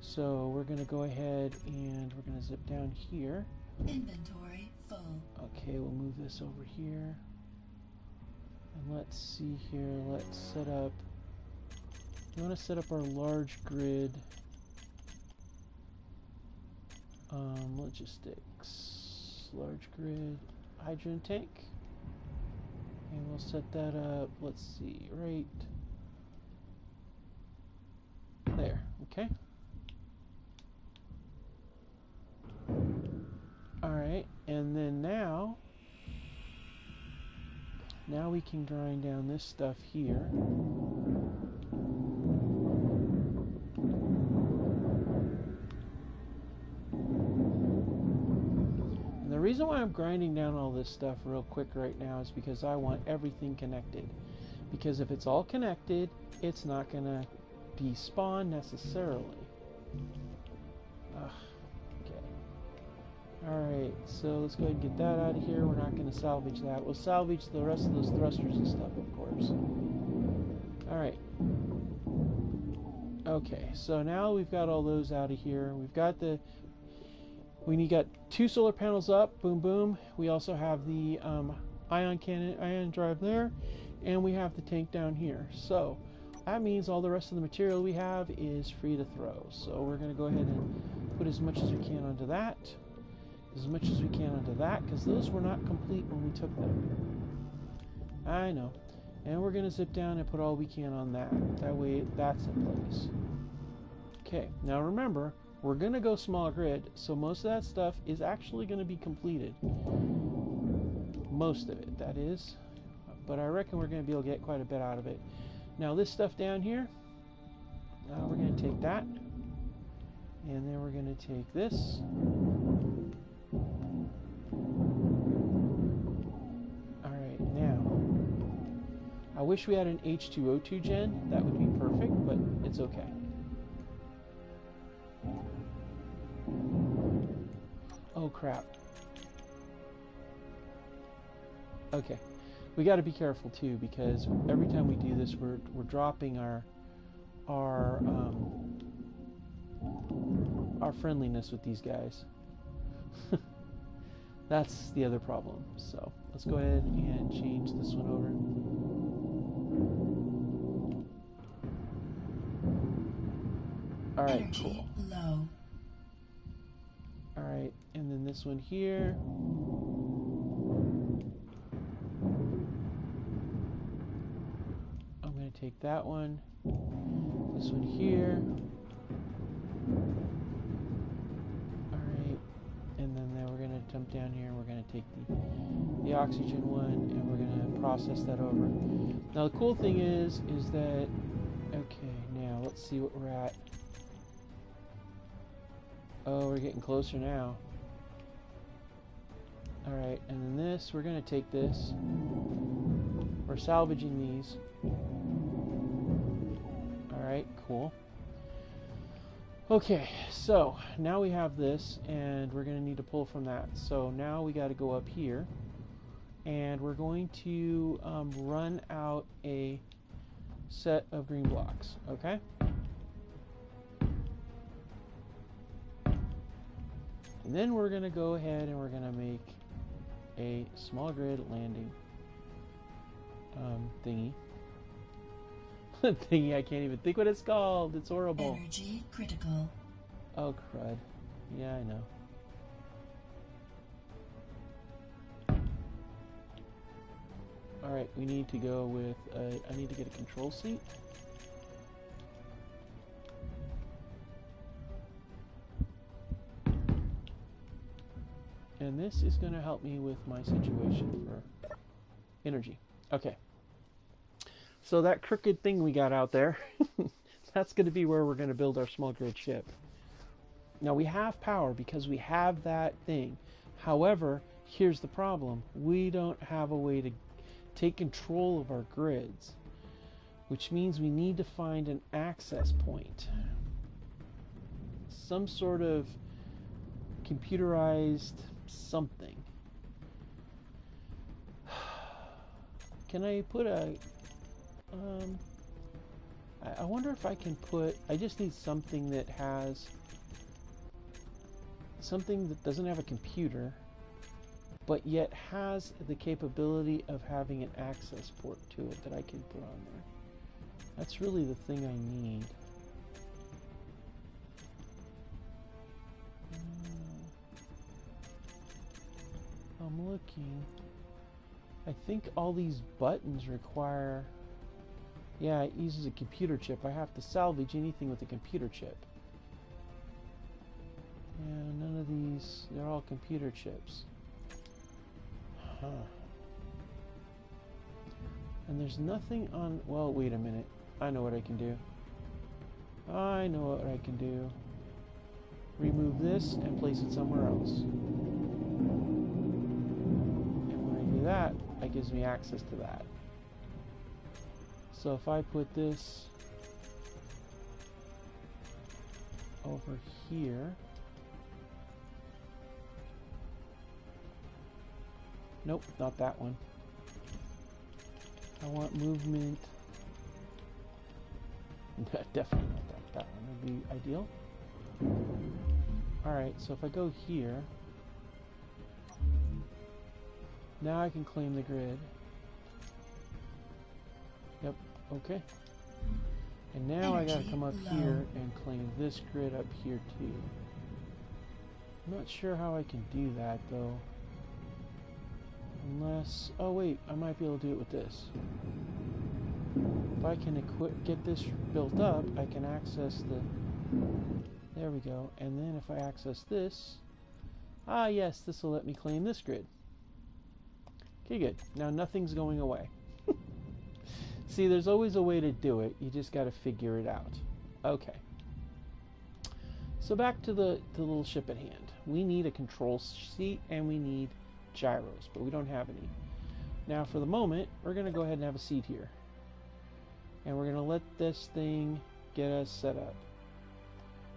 So we're gonna go ahead and we're gonna zip down here. Inventory full. Okay, we'll move this over here. And let's see here, let's set up, we want to set up our large grid logistics, large grid hydrogen tank, and we'll set that up, let's see, right there, okay. Alright, and then now we can grind down this stuff here. And the reason why I'm grinding down all this stuff real quick right now is because I want everything connected. Because if it's all connected, it's not going to despawn necessarily. Ugh. Alright, so let's go ahead and get that out of here. We're not going to salvage that. We'll salvage the rest of those thrusters and stuff, of course. Alright. Okay, so now we've got all those out of here. We've got we got 2 solar panels up, boom boom. We also have the ion drive there, and we have the tank down here. So that means all the rest of the material we have is free to throw. So we're going to go ahead and put as much as we can onto that. As much as we can onto that, because those were not complete when we took them. I know. And we're going to zip down and put all we can on that. That way, that's in place. Okay, now remember, we're going to go small grid, so most of that stuff is actually going to be completed. Most of it, that is. But I reckon we're going to be able to get quite a bit out of it. Now, this stuff down here, we're going to take that. And then we're going to take this. Alright, now, I wish we had an H2O2 gen. That would be perfect, but it's okay. Oh crap. Okay, we got to be careful too, because every time we do this, we're dropping our friendliness with these guys. That's the other problem. So let's go ahead and change this one over. Alright, cool. Low. Alright, and then this one here. I'm going to take that one. This one here. And then we're going to jump down here and we're going to take the oxygen one and we're going to process that over. Now the cool thing is that, okay, now let's see what we're at. Oh, we're getting closer now. Alright, and then this, we're going to take this. We're salvaging these. Alright, cool. Okay, so now we have this, and we're going to need to pull from that. So now we got to go up here, and we're going to run out a set of green blocks, okay? And then we're going to go ahead and we're going to make a small grid landing thingy. Thingy, I can't even think what it's called. It's horrible. Energy critical. Oh, crud. Yeah, I know. Alright, we need to go with, I need to get a control seat. And this is going to help me with my situation for energy. Okay. So that crooked thing we got out there, that's going to be where we're going to build our small grid ship. Now we have power because we have that thing. However, here's the problem. We don't have a way to take control of our grids, which means we need to find an access point. Some sort of computerized something. Can I put a... I wonder if I can put... I just need something that has... something that doesn't have a computer. but yet has the capability of having an access port to it that I can put on there. That's really the thing I need. I'm looking. I think all these buttons require... Yeah, it uses a computer chip. I have to salvage anything with a computer chip. Yeah, none of these, they're all computer chips. Huh. And there's nothing on... Well, wait a minute. I know what I can do. I know what I can do. Remove this and place it somewhere else. And when I do that, that gives me access to that. So if I put this over here... Nope, not that one. I want movement. Definitely not that. That one would be ideal. Alright, so if I go here, now I can claim the grid. Yep, okay. And now I gotta come up here and claim this grid up here too. I'm not sure how I can do that though. Unless, oh wait, I might be able to do it with this. If I can get this built up, I can access the, there we go. And then if I access this, ah yes, this will let me claim this grid. Okay, good. Now nothing's going away. See, there's always a way to do it. You just got to figure it out. Okay. So back to the little ship at hand. We need a control seat and we need gyros, but we don't have any. Now for the moment, we're going to go ahead and have a seat here. And we're going to let this thing get us set up.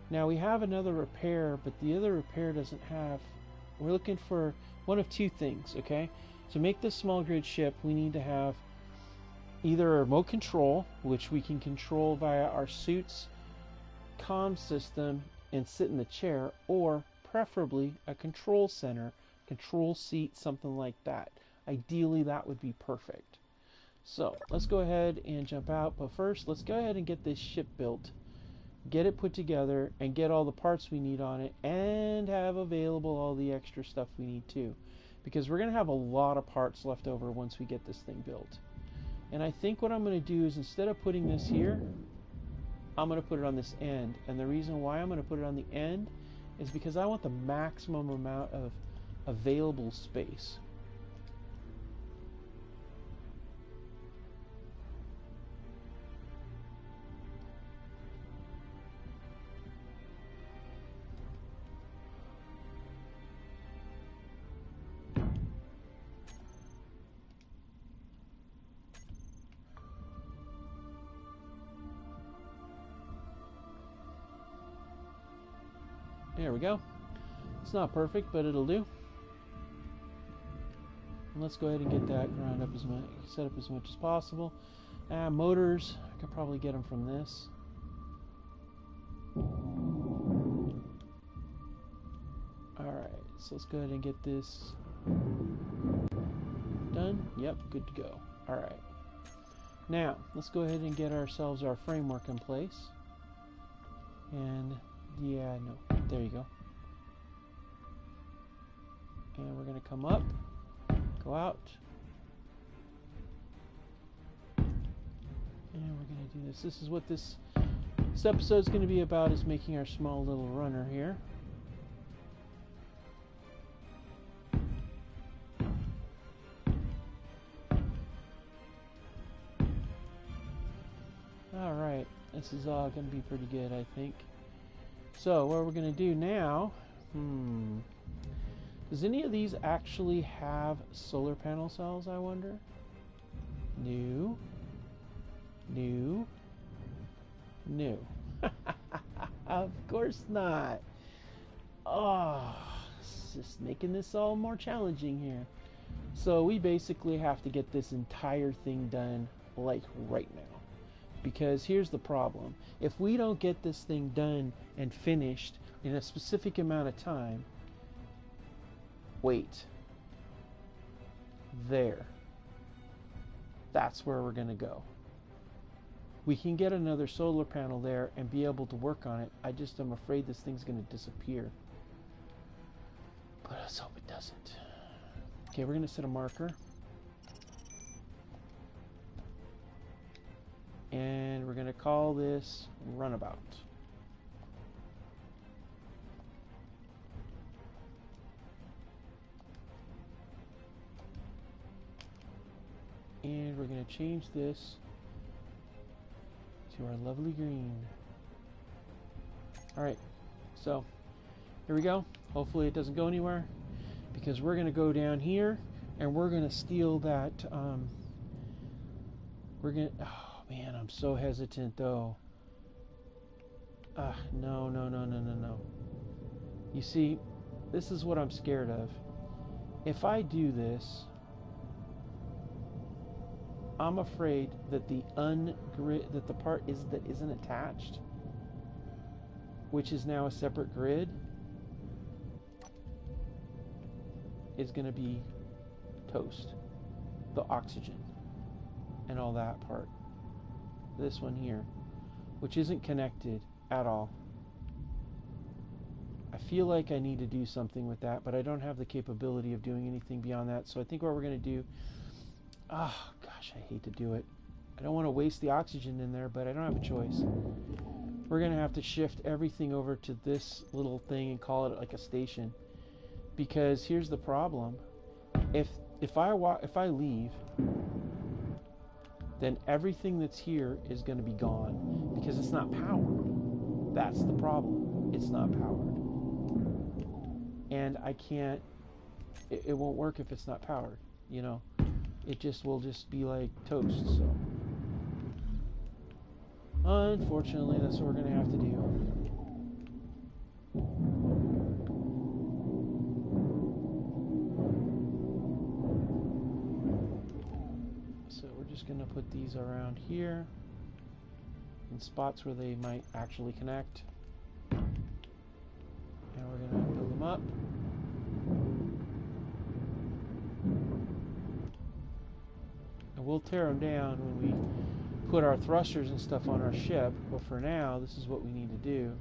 Now we have another repair, but the other repair doesn't have... We're looking for one of two things, okay? To make this small grid ship, we need to have either a remote control, which we can control via our suit's comm system and sit in the chair, or preferably a control center, control seat, something like that. Ideally, that would be perfect. So let's go ahead and jump out, but first let's go ahead and get this ship built, get it put together, and get all the parts we need on it, and have available all the extra stuff we need too, because we're going to have a lot of parts left over once we get this thing built. And I think what I'm going to do is, instead of putting this here, I'm going to put it on this end. And the reason why I'm going to put it on the end is because I want the maximum amount of available space. There we go. It's not perfect, but it'll do. And let's go ahead and get that ground up as much, set up as much as possible. Motors, I could probably get them from this. Alright, so let's go ahead and get this done. Yep, good to go. Alright. Now, let's go ahead and get ourselves our framework in place. And, yeah, no. There you go. And we're going to come up, go out, and we're going to do this. This is what this episode is going to be about, is making our small little runner here. Alright, this is all going to be pretty good, I think. So, what we're going to do now, does any of these actually have solar panel cells, I wonder? No. No. No. Of course not. Oh, it's just making this all more challenging here. So, we basically have to get this entire thing done, like, right now. Because here's the problem. If we don't get this thing done and finished in a specific amount of time, wait. there. That's where we're going to go. We can get another solar panel there and be able to work on it. I just am afraid this thing's going to disappear. But let's hope it doesn't. Okay, we're going to set a marker. And we're going to call this runabout. And we're going to change this to our lovely green. Alright, so here we go. Hopefully it doesn't go anywhere, because we're going to go down here and we're going to steal that. We're going to... Oh man, I'm so hesitant though. No. You see, this is what I'm scared of. If I do this, I'm afraid that the part that isn't attached, which is now a separate grid, is going to be toast. The oxygen and all that part. This one here, which isn't connected at all. I feel like I need to do something with that, but I don't have the capability of doing anything beyond that. So I think what we're going to do... Oh, gosh, I hate to do it. I don't want to waste the oxygen in there, but I don't have a choice. We're going to have to shift everything over to this little thing and call it like a station. Because here's the problem. If I leave, then everything that's here is going to be gone because it's not powered. That's the problem. It's not powered. And I can't... It won't work if it's not powered, you know. It will just be like toast, so. Unfortunately, that's what we're going to have to do. So we're just going to put these around here in spots where they might actually connect. And we're going to build them up. We'll tear them down when we put our thrusters and stuff on our ship, but for now, this is what we need to do.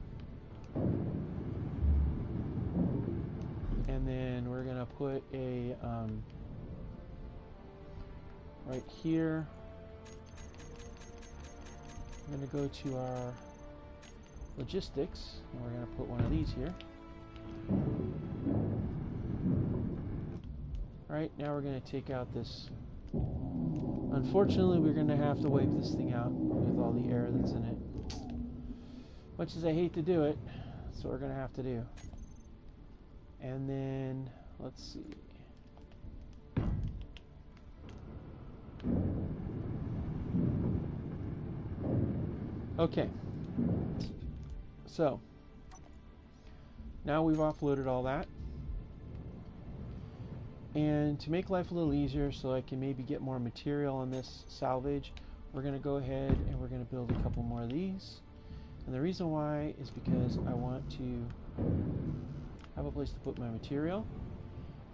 And then we're going to put a, right here, I'm going to go to our logistics, and we're going to put one of these here. Alright, now we're going to take out this. Unfortunately, we're going to have to wipe this thing out with all the air that's in it. Much as I hate to do it, that's what we're going to have to do. And then, let's see. Okay. So, now we've offloaded all that. And to make life a little easier so I can maybe get more material on this salvage, we're going to go ahead and we're going to build a couple more of these. And the reason why is because I want to have a place to put my material.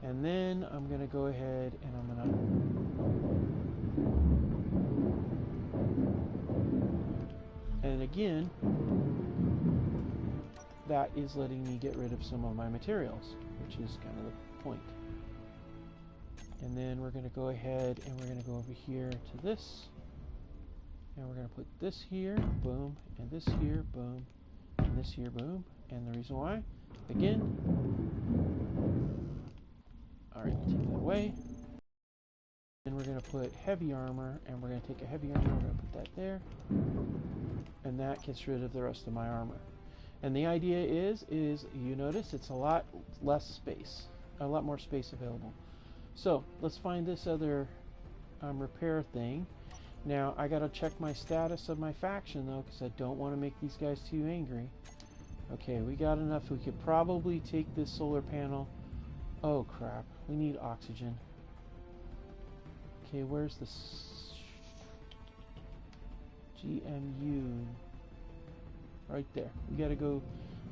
And then I'm going to go ahead and I'm going to... And again, that is letting me get rid of some of my materials, which is kind of the point. And then we're going to go ahead and we're going to go over here to this. And we're going to put this here, boom, and this here, boom, and this here, boom. And the reason why, again, alright, take that away. Then we're going to put heavy armor, and we're going to take a heavy armor, we're going to put that there. And that gets rid of the rest of my armor. And the idea is you notice it's a lot less space, a lot more space available. So let's find this other repair thing. Now I gotta check my status of my faction though, because I don't want to make these guys too angry. Okay, we got enough. We could probably take this solar panel. Oh crap, we need oxygen. Okay, where's this GMU? Right there. We gotta go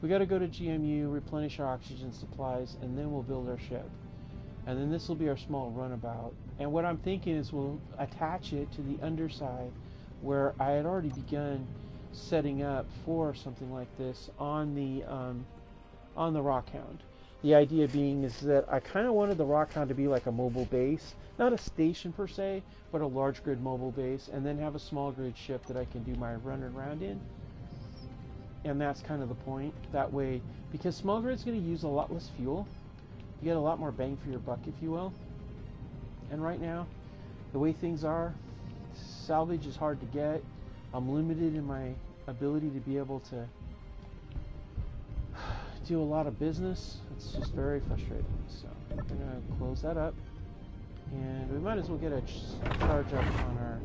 to GMU, replenish our oxygen supplies, and then we'll build our ship. And then this will be our small runabout, And what I'm thinking is we'll attach it to the underside where I had already begun setting up for something like this on the Rockhound. The idea being is that I kind of wanted the Rockhound to be like a mobile base, not a station per se, but a large grid mobile base, and then have a small grid ship that I can do my run around in. And that's kind of the point. That way, because small grid's going to use a lot less fuel, you get a lot more bang for your buck, if you will. And right now, the way things are, salvage is hard to get. I'm limited in my ability to be able to do a lot of business. It's just very frustrating. So I'm going to close that up. And we might as well get a charge up on our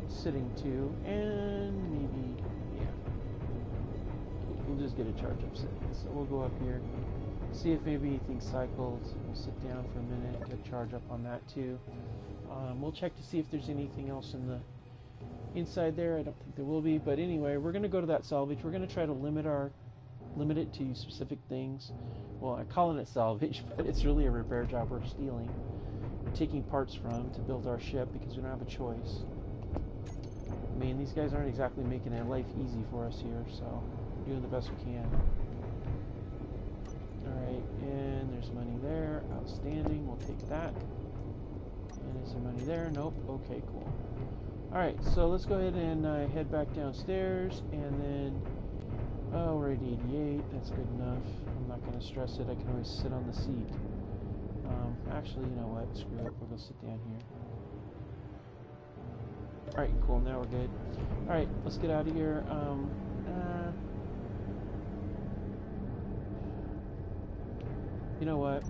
sitting too. And maybe, yeah, we'll just get a charge up sitting. So we'll go up here, see if maybe anything cycled. We'll sit down for a minute, get a charge up on that too. We'll check to see if there's anything else in the inside there. I don't think there will be, but anyway, we're going to go to that salvage. We're going to try to limit it to specific things. Well, I'm calling it salvage, but it's really a repair job we're stealing, taking parts from to build our ship because we don't have a choice. I mean, these guys aren't exactly making our life easy for us here, so we're doing the best we can. Alright, and there's money there. Outstanding. We'll take that. And is there money there? Nope. Okay, cool. Alright, so let's go ahead and head back downstairs, and then, oh, we're at 88. That's good enough. I'm not going to stress it. I can always sit on the seat. Actually, you know what? Screw it. We'll go sit down here. Alright, cool. Now we're good. Alright, let's get out of here. You know what?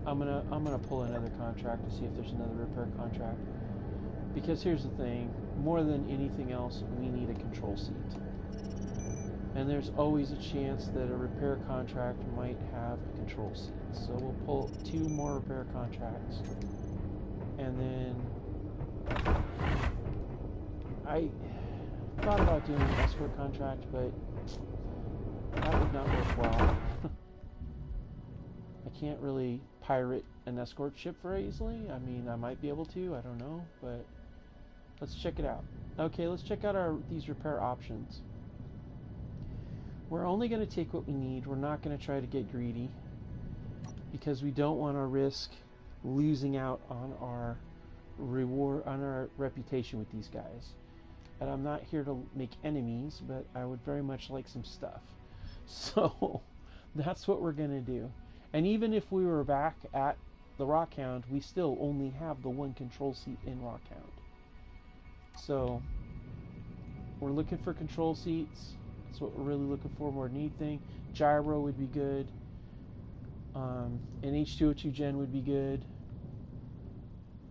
I'm gonna pull another contract to see if there's another repair contract. Because here's the thing, more than anything else, we need a control seat. And there's always a chance that a repair contract might have a control seat. So we'll pull 2 more repair contracts. And then I thought about doing an escort contract, but that would not work well. I can't really pirate an escort ship very easily. I mean, I might be able to, I don't know, but let's check it out. Okay, let's check out these repair options. We're only going to take what we need. We're not going to try to get greedy because we don't want to risk losing out on our reward, on our reputation with these guys. And I'm not here to make enemies, but I would very much like some stuff. So that's what we're going to do. And even if we were back at the Rockhound, we still only have the 1 control seat in Rockhound. So we're looking for control seats. That's what we're really looking for more than anything. Gyro would be good. An H2O2 gen would be good.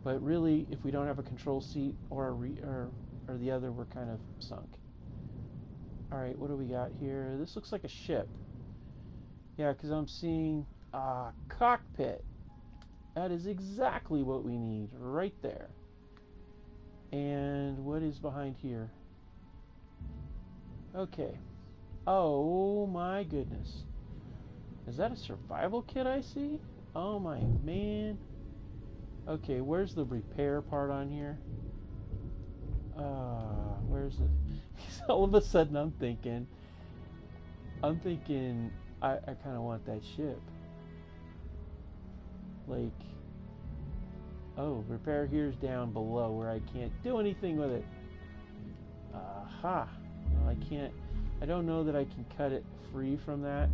But really, if we don't have a control seat or the other, we're kind of sunk. Alright, what do we got here? This looks like a ship. Yeah, because I'm seeing a cockpit. That is exactly what we need right there. And what is behind here? Okay. Oh my goodness. Is that a survival kit I see? Oh my man. Okay, where's the repair part on here? Where's it? All of a sudden I'm thinking I kind of want that ship. Like, oh, repair here's down below where I can't do anything with it. Aha. Well, I can't, I don't know that I can cut it free from that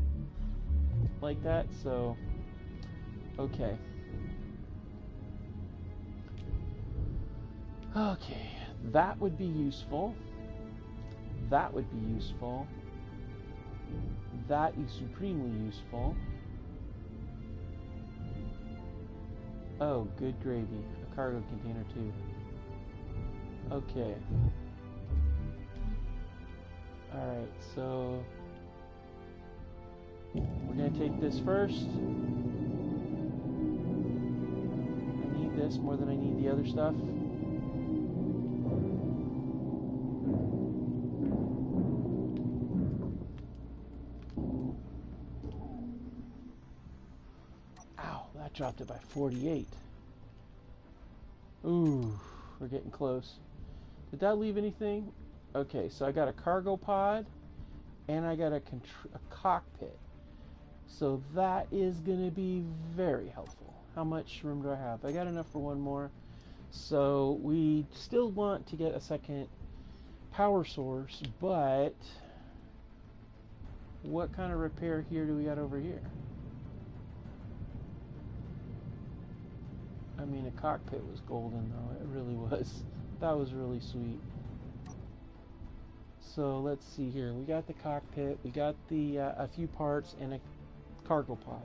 like that, so okay. Okay, that would be useful. That would be useful. That is supremely useful. Oh, good gravy. A cargo container too. Okay. Alright, so we're going to take this first. I need this more than I need the other stuff. Ow, that dropped it by 48. Ooh, we're getting close. Did that leave anything? Okay, so I got a cargo pod and I got a cockpit. So that is going to be very helpful. How much room do I have? I got enough for one more. So we still want to get a second power source, but what kind of repair here do we got over here? I mean, a cockpit was golden though. It really was. That was really sweet. So let's see here. We got the cockpit. We got the a few parts and a cargo pod.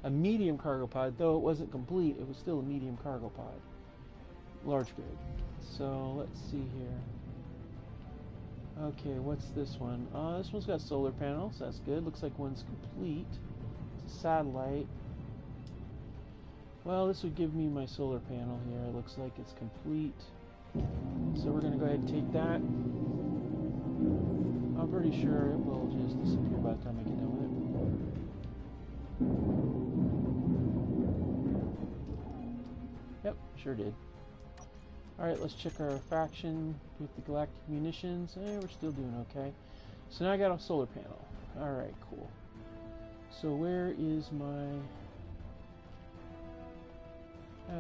A medium cargo pod, though it wasn't complete. It was still a medium cargo pod. Large grid. So let's see here. Okay, what's this one? This one's got solar panels. That's good. Looks like one's complete. It's a satellite. Well, this would give me my solar panel here. It looks like it's complete. So we're going to go ahead and take that. I'm pretty sure it will just disappear by the time I get done with it. Yep, sure did. Alright, let's check our faction with the galactic munitions. We're still doing okay. So now I got a solar panel. Alright, cool. So where is my...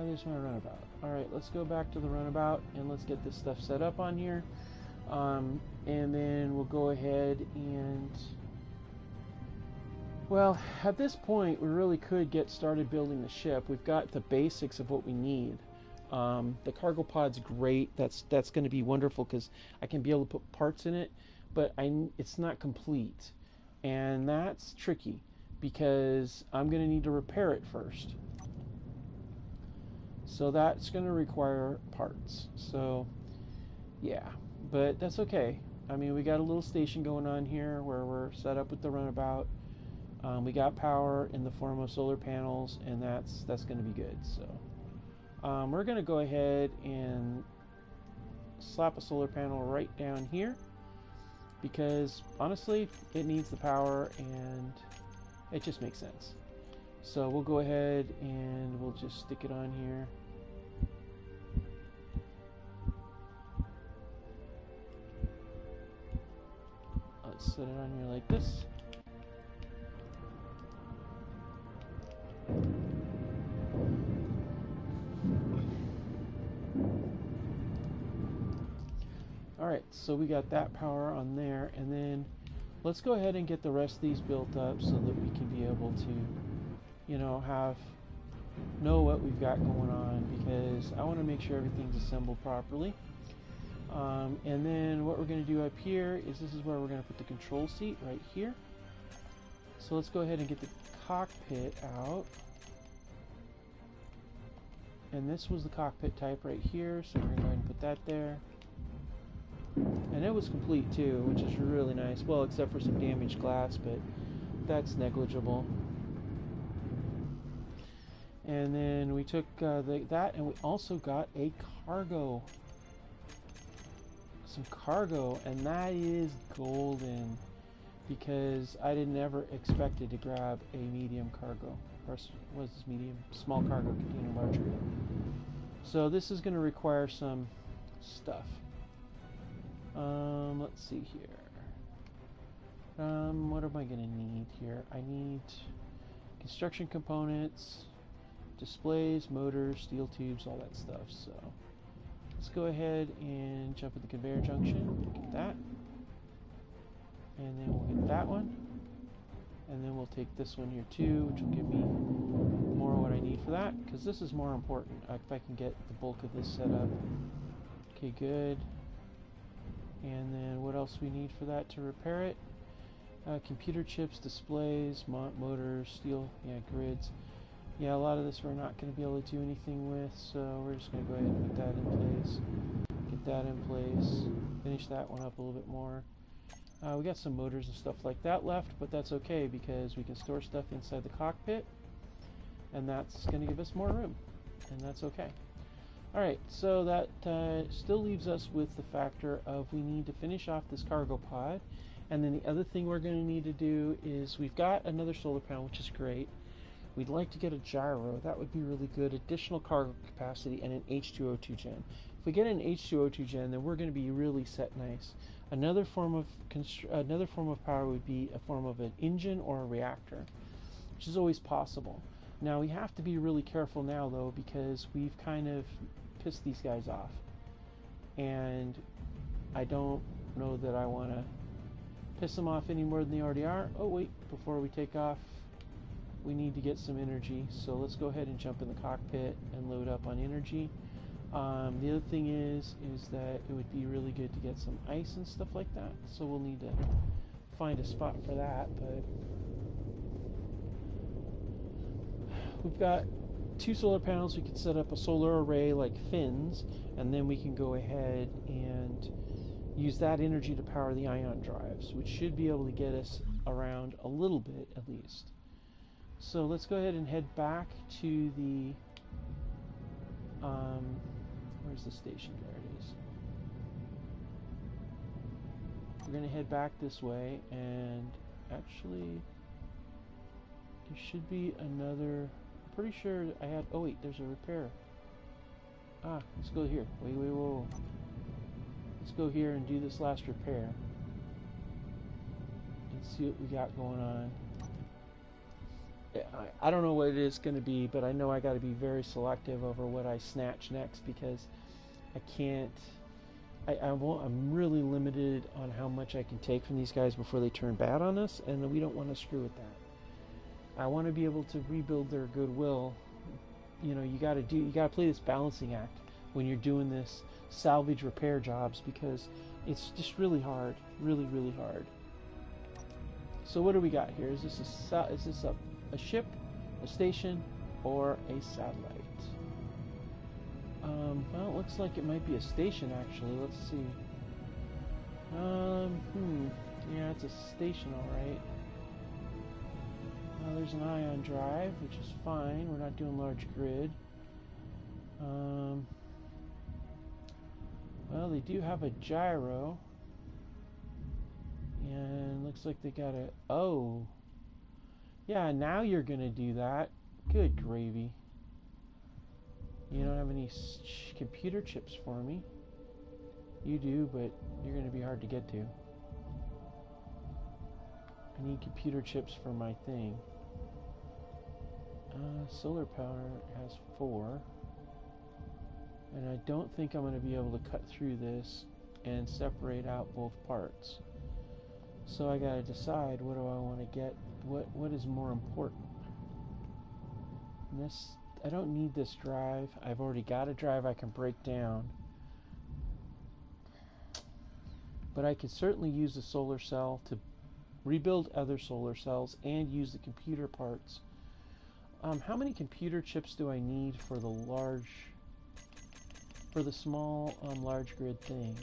there's my runabout. Alright, let's go back to the runabout and let's get this stuff set up on here. And then we'll go ahead and... Well, at this point, we really could get started building the ship. We've got the basics of what we need. The cargo pod's great. That's going to be wonderful because I can be able to put parts in it, but it's not complete. And that's tricky because I'm going to need to repair it first. So that's going to require parts. So, yeah, but that's okay. I mean, we got a little station going on here where we're set up with the runabout. We got power in the form of solar panels, and that's going to be good. So we're going to go ahead and slap a solar panel right down here because honestly, it needs the power and it just makes sense. So we'll go ahead and we'll just stick it on here. Let's set it on here like this. Alright, so we got that power on there, and then let's go ahead and get the rest of these built up so that we can be able to, you know, know what we've got going on, because I want to make sure everything's assembled properly. And then what we're going to do up here is this is where we're going to put the control seat right here. So let's go ahead and get the cockpit out. And this was the cockpit type right here, so we're going to go ahead and put that there. And it was complete too, which is really nice. Well, except for some damaged glass, but that's negligible. And then we took that, and we also got a cargo. Some cargo, and that is golden, because I didn't ever expected to grab a medium cargo. Or was this medium? Small cargo container, larger. So this is going to require some stuff. Let's see here. What am I going to need here? I need construction components, displays, motors, steel tubes, all that stuff. So let's go ahead and jump at the conveyor junction. Get that. And then we'll get that one. And then we'll take this one here too, which will give me more of what I need for that, because this is more important if I can get the bulk of this set up. Okay, good. And then what else we need for that to repair it? Computer chips, displays, motors, steel, grids. Yeah, a lot of this we're not going to be able to do anything with, so we're just going to go ahead and put that in place. Get that in place. Finish that one up a little bit more. We got some motors and stuff like that left, but that's okay because we can store stuff inside the cockpit, and that's going to give us more room, and that's okay. Alright, so that still leaves us with the factor of we need to finish off this cargo pod, and then the other thing we're going to need to do is we've got another solar panel, which is great. We'd like to get a gyro. That would be really good. Additional cargo capacity and an H2O2 gen. If we get an H2O2 gen, then we're going to be really set nice. Another form of power would be a form of an engine or a reactor, which is always possible. Now we have to be really careful now though, because we've kind of pissed these guys off, and I don't know that I want to piss them off any more than they already are. Oh wait, before we take off, we need to get some energy, so let's go ahead and jump in the cockpit and load up on energy. The other thing is that it would be really good to get some ice and stuff like that, so we'll need to find a spot for that. But we've got 2 solar panels. We could set up a solar array like fins, and then we can go ahead and use that energy to power the ion drives, which should be able to get us around a little bit at least. So let's go ahead and head back to the where's the station? There it is. We're going to head back this way, and actually there should be another. I'm pretty sure I had. Oh wait, there's a repair. Let's go here. Wait, whoa. Let's go here and do this last repair and see what we got going on. I don't know what it is going to be, but I know I got to be very selective over what I snatch next, because I can't. I'm really limited on how much I can take from these guys before they turn bad on us, and we don't want to screw with that. I want to be able to rebuild their goodwill. You know, you got to play this balancing act when you're doing this salvage repair jobs, because it's just really hard, really hard. So what do we got here? Is this a ship, a station, or a satellite? Well, it looks like it might be a station actually. Let's see. Yeah, it's a station, all right. There's an ion drive, which is fine. We're not doing large grid. Well, they do have a gyro, and looks like they got a. Oh, yeah. Now you're gonna do that. Good gravy. You don't have any computer chips for me. You do, but you're going to be hard to get to. I need computer chips for my thing. Solar power has 4. And I don't think I'm going to be able to cut through this and separate out both parts. So I got to decide, what do I want to get? What is more important? And this, I don't need this drive. I've already got a drive I can break down. But I could certainly use the solar cell to rebuild other solar cells and use the computer parts. How many computer chips do I need for the small large grid thing?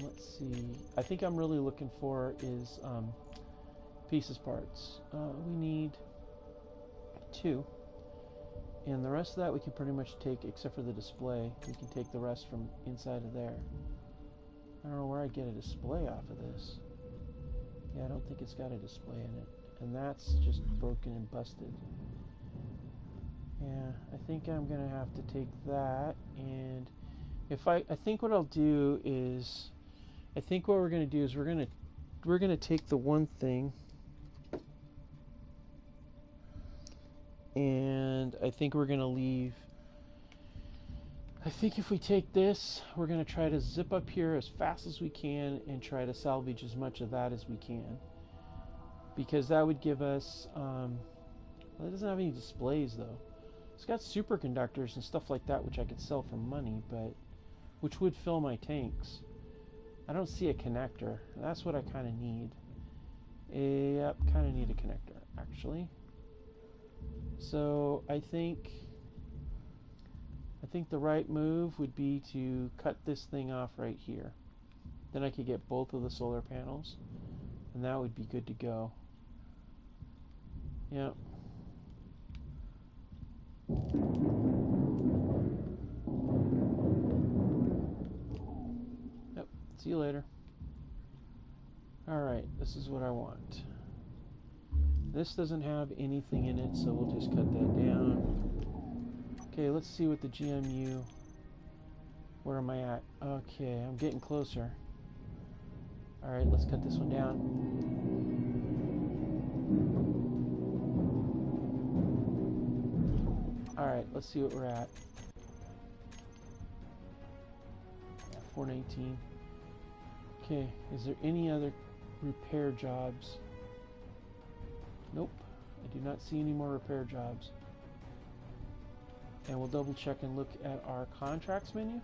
Let's see. I think I'm really looking for is pieces parts. We need 2, and the rest of that we can pretty much take, except for the display. We can take the rest from inside of there. I don't know where I get a display off of this. Yeah, I don't think it's got a display in it, and that's just broken and busted. Yeah, I think I'm gonna have to take that, and if I think what I'll do is, I think what we're gonna do is we're gonna take the one thing, and I think we're going to leave. I think if we take this, we're going to try to zip up here as fast as we can and try to salvage as much of that as we can. Because that would give us, well, it doesn't have any displays though. It's got superconductors and stuff like that, which I could sell for money, but which would fill my tanks. I don't see a connector. That's what I kind of need. Yep, kind of need a connector, actually. So I think the right move would be to cut this thing off right here. Then I could get both of the solar panels, and that would be good to go. Yep. Yep. See you later. Alright, this is what I want. This doesn't have anything in it, so we'll just cut that down. Okay, let's see what the GMU... Where am I at? Okay, I'm getting closer. Alright, let's cut this one down. Alright, let's see what we're at. 419. Okay, is there any other repair jobs? Nope, I do not see any more repair jobs. And we'll double check and look at our contracts menu.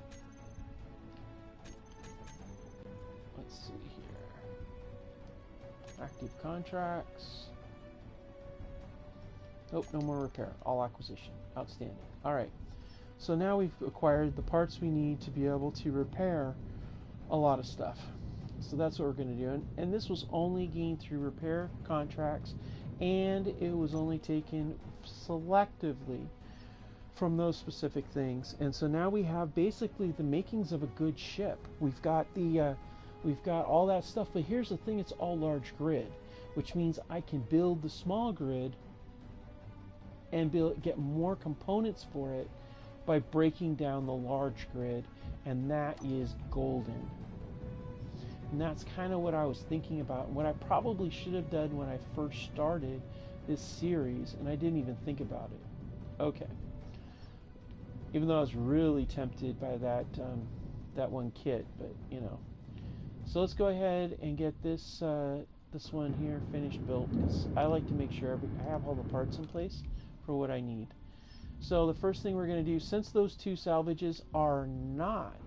Let's see here. Active contracts. Nope, no more repair. All acquisition. Outstanding. Alright. So now we've acquired the parts we need to be able to repair a lot of stuff. So that's what we're going to do. And this was only gained through repair contracts, and it was only taken selectively from those specific things. And so now we have basically the makings of a good ship. We've got all that stuff, but here's the thing, it's all large grid, which means I can build the small grid and get more components for it by breaking down the large grid, and that is golden. And that's kind of what I was thinking about, and what I probably should have done when I first started this series, and I didn't even think about it. Okay. Even though I was really tempted by that one kit, but you know. So let's go ahead and get this this one here finished built, because I like to make sure I have all the parts in place for what I need. So the first thing we're going to do, since those two salvages are not,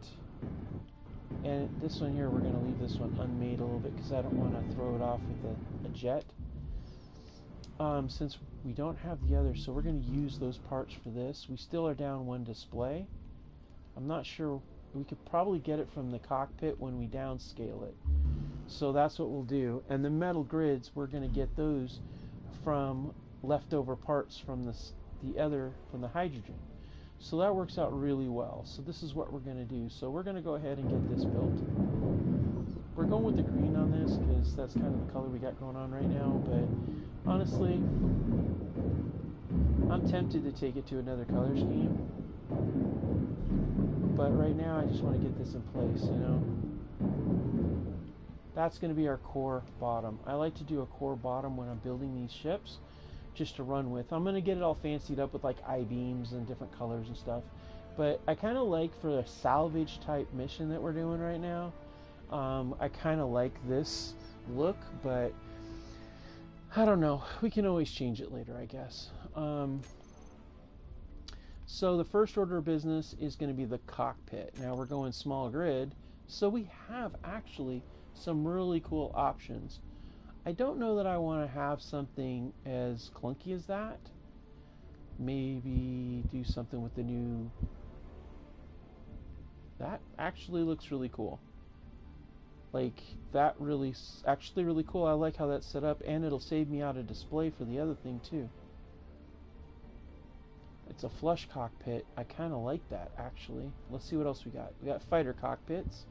and this one here, we're going to leave this one unmade a little bit because I don't want to throw it off with a jet. Since we don't have the other, so we're going to use those parts for this. We still are down one display. I'm not sure, we could probably get it from the cockpit when we downscale it. So that's what we'll do. And the metal grids, we're going to get those from leftover parts from from the hydrogen. So that works out really well. So this is what we're going to do. So we're going to go ahead and get this built. We're going with the green on this because that's kind of the color we got going on right now, but honestly, I'm tempted to take it to another color scheme. But right now I just want to get this in place, you know. That's going to be our core bottom. I like to do a core bottom when I'm building these ships, just to run with. I'm going to get it all fancied up with like I-beams and different colors and stuff. But I kind of like, for a salvage type mission that we're doing right now, I kind of like this look, but I don't know. We can always change it later, I guess. So the first order of business is going to be the cockpit. Now we're going small grid, so we have actually some really cool options. I don't know that I want to have something as clunky as that. Maybe do something with the new... That actually looks really cool. Like, that actually really cool. I like how that's set up, and it'll save me out a display for the other thing too. It's a flush cockpit. I kind of like that, actually. Let's see what else we got. We got fighter cockpits.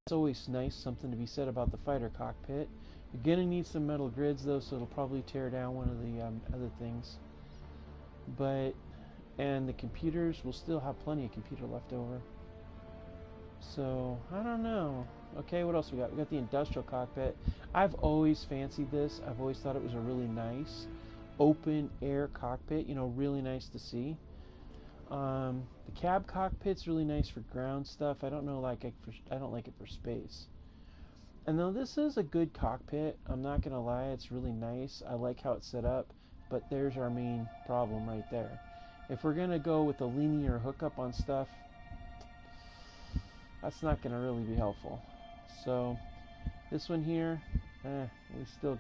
It's always nice, something to be said about the fighter cockpit. You're going to need some metal grids, though, so it'll probably tear down one of the other things. But, and the computers, we'll still have plenty of computer left over. So, I don't know. Okay, what else we got? We got the industrial cockpit. I've always fancied this. I've always thought it was a really nice open air cockpit, you know, really nice to see. The cab cockpit's really nice for ground stuff. I don't like it for space. And though this is a good cockpit, I'm not gonna lie, it's really nice. I like how it's set up, but there's our main problem right there. If we're gonna go with a linear hookup on stuff, that's not gonna really be helpful. So this one here, we still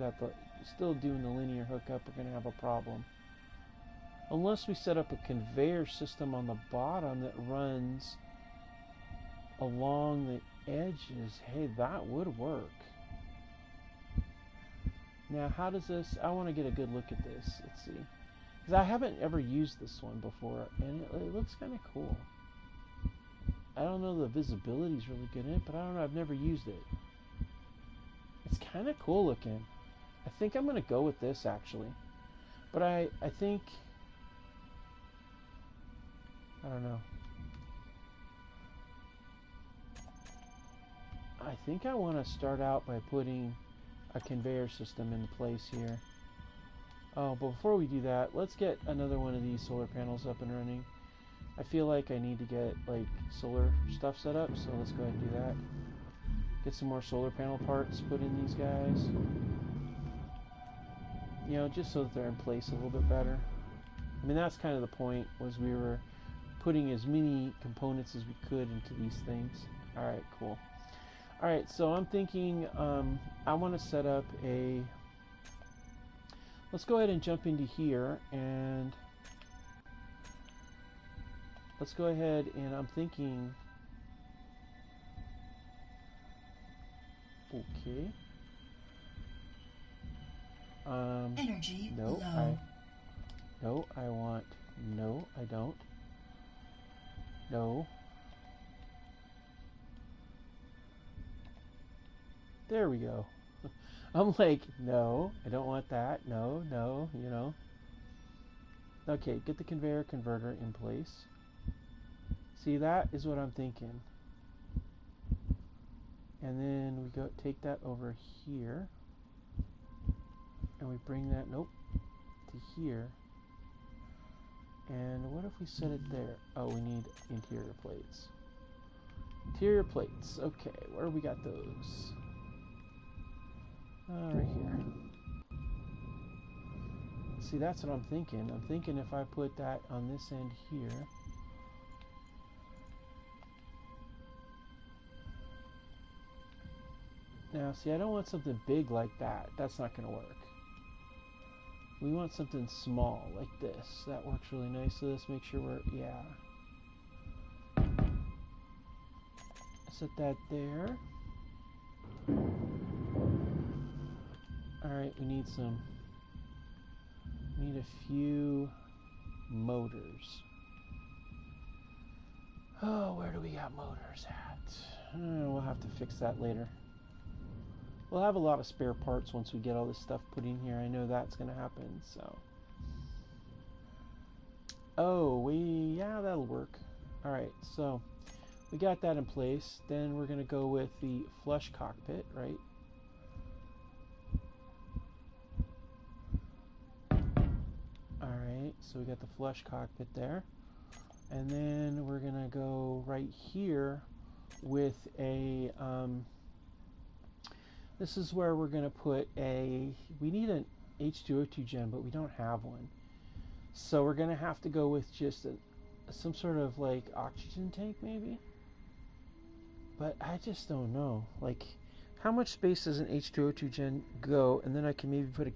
doing the linear hookup, we're going to have a problem. Unless we set up a conveyor system on the bottom that runs along the edges, hey, that would work. Now, how does this, I want to get a good look at this. Let's see. Because I haven't ever used this one before, and it looks kind of cool. I don't know, the visibility is really good in it, but I don't know, I've never used it. It's kind of cool looking. I think I'm going to go with this, actually. But I think... I don't know. I think I want to start out by putting a conveyor system in place here. Oh, but before we do that, let's get another one of these solar panels up and running. I feel like I need to get like solar stuff set up, so let's go ahead and do that. Get some more solar panel parts put in these guys. You know, just so that they're in place a little bit better. I mean, that's kind of the point, was we were putting as many components as we could into these things. Alright, cool. Alright, so I'm thinking I want to set up a... Let's go ahead and jump into here, and let's go ahead, and I'm thinking... Okay. Energy no, low. No, I want... No, I don't. No. There we go. I'm like, no, I don't want that. No, no, you know. Okay, get the conveyor converter in place. See, that is what I'm thinking. And then we go take that over here. And we bring that, nope, to here. And what if we set it there? Oh, we need interior plates. Interior plates. Okay, where we got those? Right here. See, that's what I'm thinking. I'm thinking if I put that on this end here. Now, see, I don't want something big like that. That's not going to work. We want something small like this. That works really nicely. Let's make sure we're, yeah. Set that there. Alright, we need a few motors. Oh, where do we got motors at? We'll have to fix that later. We'll have a lot of spare parts once we get all this stuff put in here. I know that's going to happen, so. Oh, yeah, that'll work. Alright, so we got that in place. Then we're going to go with the flush cockpit, right? Alright, so we got the flush cockpit there. And then we're going to go right here with a... this is where we're going to put a... We need an H2O2 gen, but we don't have one. So we're going to have to go with just some sort of like oxygen tank maybe? But I just don't know. Like, how much space does an H2O2 gen go? And then I can maybe put a...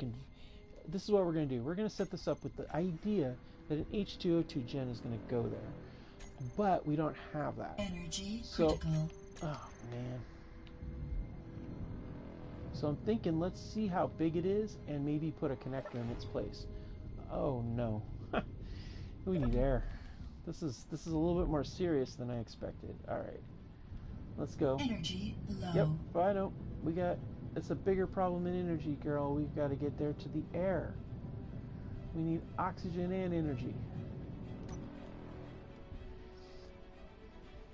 This is what we're going to do. We're going to set this up with the idea that an H2O2 gen is going to go there. But we don't have that. Energy so, critical. Oh, man. So I'm thinking, let's see how big it is and maybe put a connector in its place. Oh, no. We need air. This is a little bit more serious than I expected. All right. Let's go. Energy low. Yep, I know. It's a bigger problem in energy, girl. We've got to get there to the air. We need oxygen and energy.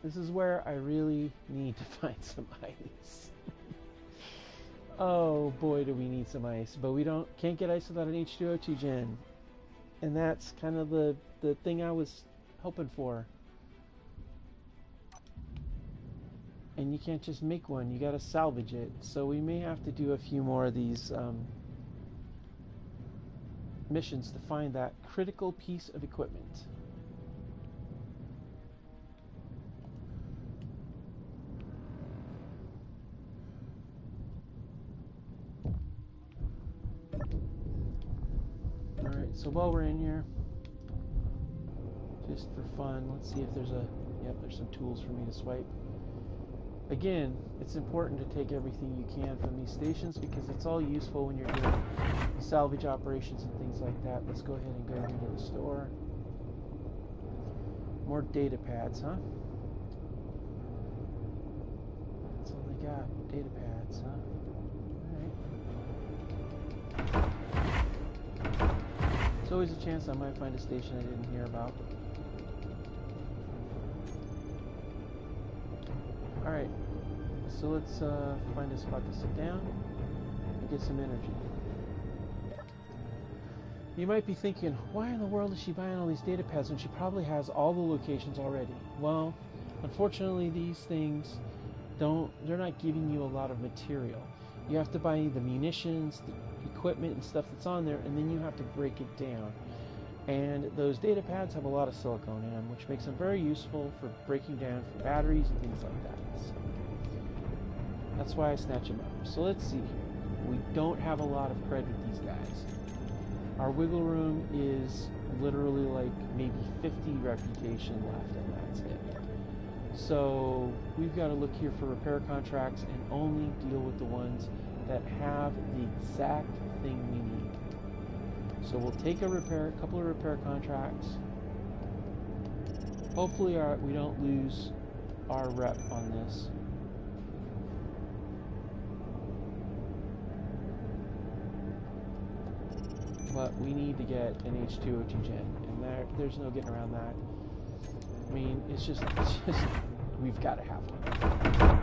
This is where I really need to find some ice. Oh boy, do we need some ice. But we can't get ice without an H2O2 gen. And that's kind of the thing I was hoping for. And you can't just make one, you gotta salvage it. So we may have to do a few more of these missions to find that critical piece of equipment. Alright, so while we're in here, just for fun, let's see if there's there's some tools for me to swipe. Again, it's important to take everything you can from these stations because it's all useful when you're doing salvage operations and things like that. Let's go ahead and go into the store. More data pads, huh? That's all they got, data pads, huh? Alright. always a chance I might find a station I didn't hear about. Alright, so let's find a spot to sit down and get some energy. You might be thinking, why in the world is she buying all these data pads when she probably has all the locations already? Well, unfortunately these things they're not giving you a lot of material. You have to buy the munitions, the equipment and stuff that's on there, and then you have to break it down. And those data pads have a lot of silicone in them, which makes them very useful for breaking down for batteries and things like that. So that's why I snatch them up. So let's see here. We don't have a lot of cred with these guys. Our wiggle room is literally like maybe 50 reputation left, and that's it. So we've got to look here for repair contracts and only deal with the ones that have the exact thing we need. So we'll take a couple of repair contracts. Hopefully we don't lose our rep on this. But we need to get an H2O2 gen, and there's no getting around that. I mean, it's just we've got to have one.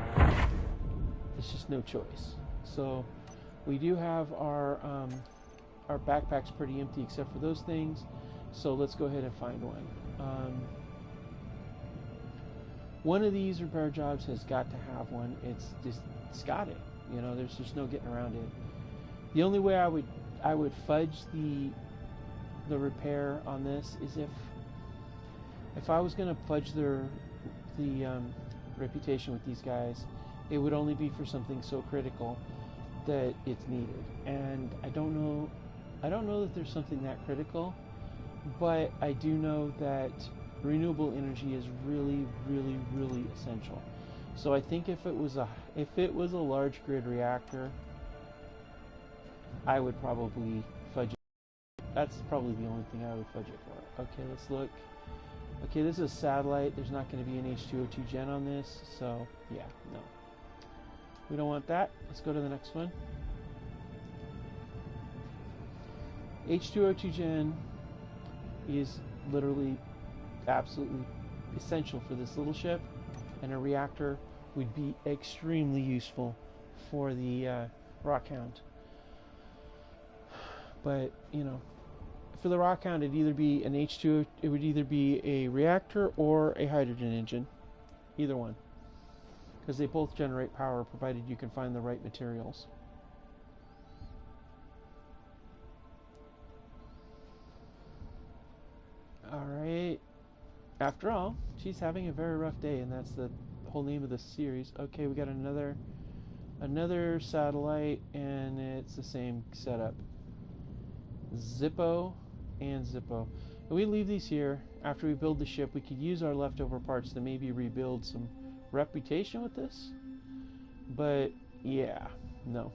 It's just no choice. So we do have our backpack's pretty empty except for those things. So let's go ahead and find one. One of these repair jobs has got to have one. It's got it. You know, there's just no getting around it. The only way I would fudge the repair on this is if I was going to fudge the reputation with these guys, it would only be for something so critical that it's needed. And I don't know that there's something that critical, but I do know that renewable energy is really, really, really essential. So I think if it was a large grid reactor, I would probably fudge it. That's probably the only thing I would fudge it for. Okay, let's look. Okay, this is a satellite. There's not going to be an H2O2 gen on this, so yeah, no. We don't want that. Let's go to the next one. H2O2 gen is literally absolutely essential for this little ship, and a reactor would be extremely useful for the Rockhound. But, you know, for the Rockhound, it'd either be an H2O, it would either be a reactor or a hydrogen engine. Either one. Because they both generate power, provided you can find the right materials. Alright. After all, she's having a very rough day, and that's the whole name of the series. Okay, we got another satellite, and it's the same setup. Zippo and Zippo. If we leave these here, after we build the ship, we could use our leftover parts to maybe rebuild some reputation with this. But, yeah, no.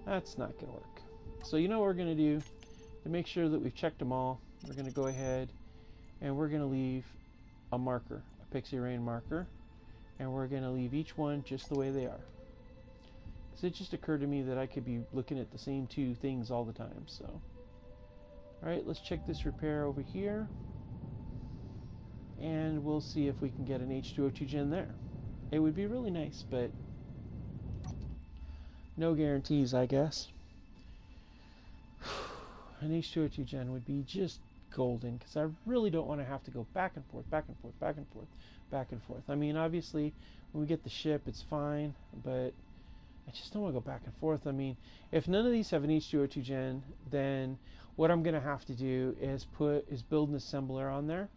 That's not going to work. So you know what we're going to do? To make sure that we've checked them all, we're going to go ahead and we're going to leave a marker, a Pixie Rain marker, and we're going to leave each one just the way they are. It just occurred to me that I could be looking at the same two things all the time. So, alright, let's check this repair over here, and we'll see if we can get an H2O2 gen there. It would be really nice, but no guarantees, I guess. An H2O2 gen would be just golden, because I really don't want to have to go back and forth, back and forth, back and forth, back and forth. I mean, obviously, when we get the ship, it's fine, but I just don't want to go back and forth. I mean, if none of these have an H2O2 gen, then what I'm going to have to do is build an assembler on there,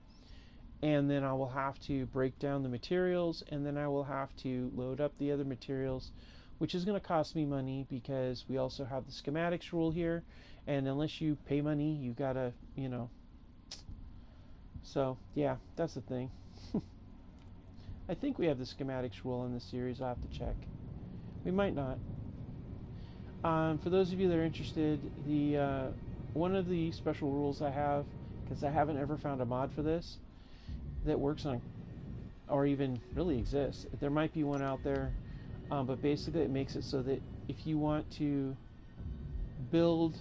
and then I will have to break down the materials, and then I will have to load up the other materials, which is going to cost me money because we also have the schematics rule here, and unless you pay money, you gotta, you know. So, yeah, that's the thing. I think we have the schematics rule in this series. I'll have to check. We might not. For those of you that are interested, the one of the special rules I have, because I haven't ever found a mod for this that works on, or even really exists. There might be one out there, but basically it makes it so that if you want to build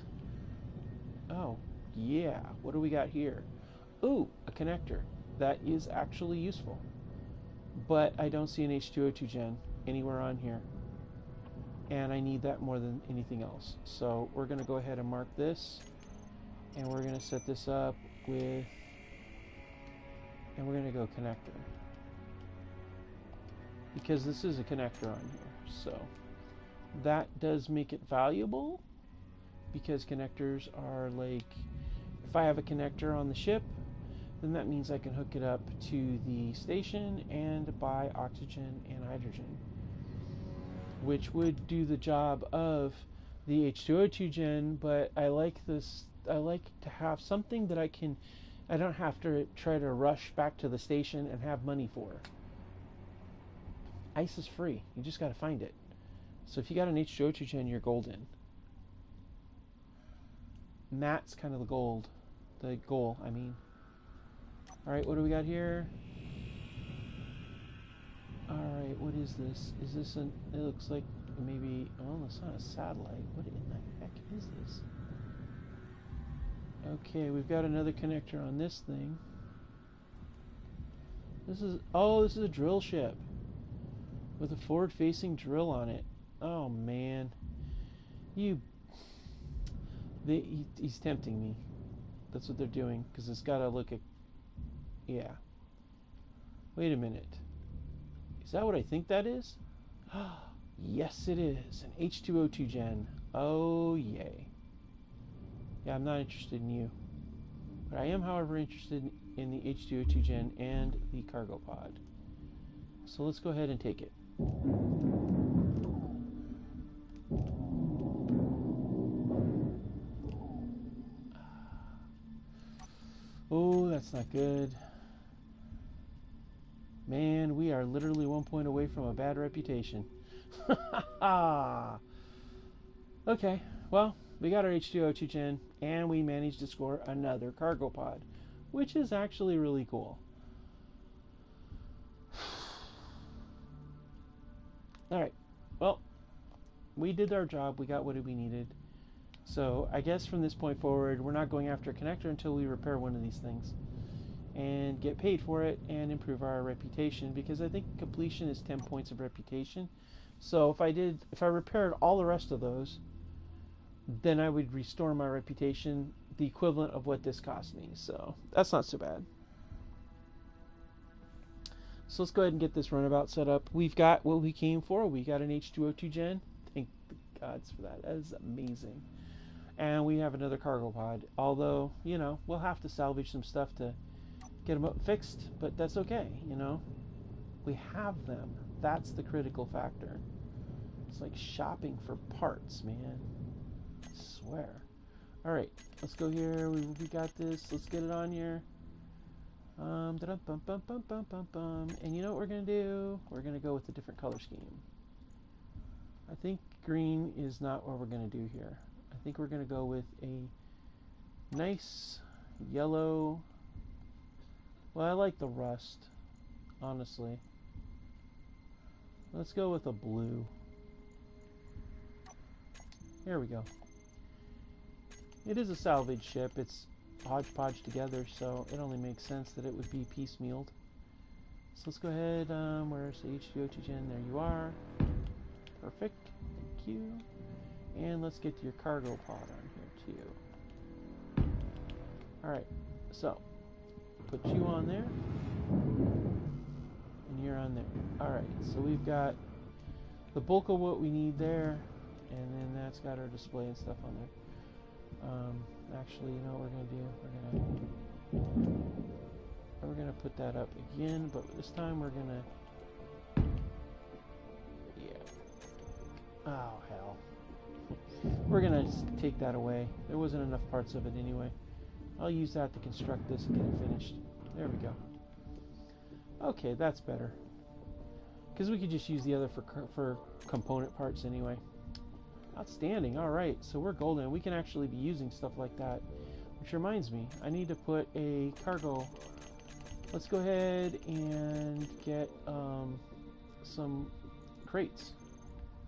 Oh, yeah. What do we got here? Ooh, a connector. That is actually useful. But I don't see an H2O2 gen anywhere on here. And I need that more than anything else. So we're going to go ahead and mark this. And we're going to set this up with... And we're going to go connector. Because this is a connector on here. So that does make it valuable. Because connectors are like... If I have a connector on the ship, then that means I can hook it up to the station and buy oxygen and hydrogen, which would do the job of the H2O2 gen, but I like this. I like to have something that I don't have to try to rush back to the station and have money for. Ice is free. You just got to find it. So if you got an H2O2 gen, you're golden. And that's kind of the goal, I mean. Alright, what do we got here? Alright, what is this? Is this it looks like maybe, oh, it's not a satellite. What in the heck is this? Okay, we've got another connector on this thing. This is a drill ship. With a forward-facing drill on it. Oh, man. He's tempting me. That's what they're doing, because it's got to look at... Yeah. Wait a minute. Is that what I think that is? Yes, it is. An H2O2 gen. Oh, yay. Yeah, I'm not interested in you. But I am, however, interested in the H2O2 gen and the cargo pod. So let's go ahead and take it. Oh, that's not good. Man, we are literally 1 point away from a bad reputation. Okay, well, we got our H2O2 gen, and we managed to score another cargo pod, which is actually really cool. Alright, well, we did our job. We got what we needed. So I guess from this point forward, we're not going after a connector until we repair one of these things and get paid for it and improve our reputation, because I think completion is 10 points of reputation. So if I repaired all the rest of those, then I would restore my reputation the equivalent of what this cost me. So that's not so bad. So let's go ahead and get this runabout set up. We've got what we came for. We got an H2O2 gen. Thank the gods for that. That is amazing. And we have another cargo pod. Although, you know, we'll have to salvage some stuff to get them up fixed, but that's okay, you know. We have them. That's the critical factor. It's like shopping for parts, man. I swear. Alright, let's go here. We got this. Let's get it on here. And you know what we're going to do? We're going to go with a different color scheme. I think green is not what we're going to do here. I think we're going to go with a nice yellow. Well, I like the rust, honestly. Let's go with a blue. There we go. It is a salvage ship. It's hodgepodge together, so it only makes sense that it would be piecemealed. So let's go ahead. Where's the H2O2 gen? There you are. Perfect. Thank you. And let's get your cargo pod on here too. Alright, so put you on there. And you're on there. Alright, so we've got the bulk of what we need there. And then that's got our display and stuff on there. Actually, you know what we're going to do? We're going to put that up again, but this time we're going to... Yeah. Oh, hell. We're going to just take that away. There wasn't enough parts of it anyway. I'll use that to construct this and get it finished. There we go. Okay, that's better. Because we could just use the other for component parts anyway. Outstanding. Alright, so we're golden. We can actually be using stuff like that. Which reminds me, I need to put a cargo... Let's go ahead and get some crates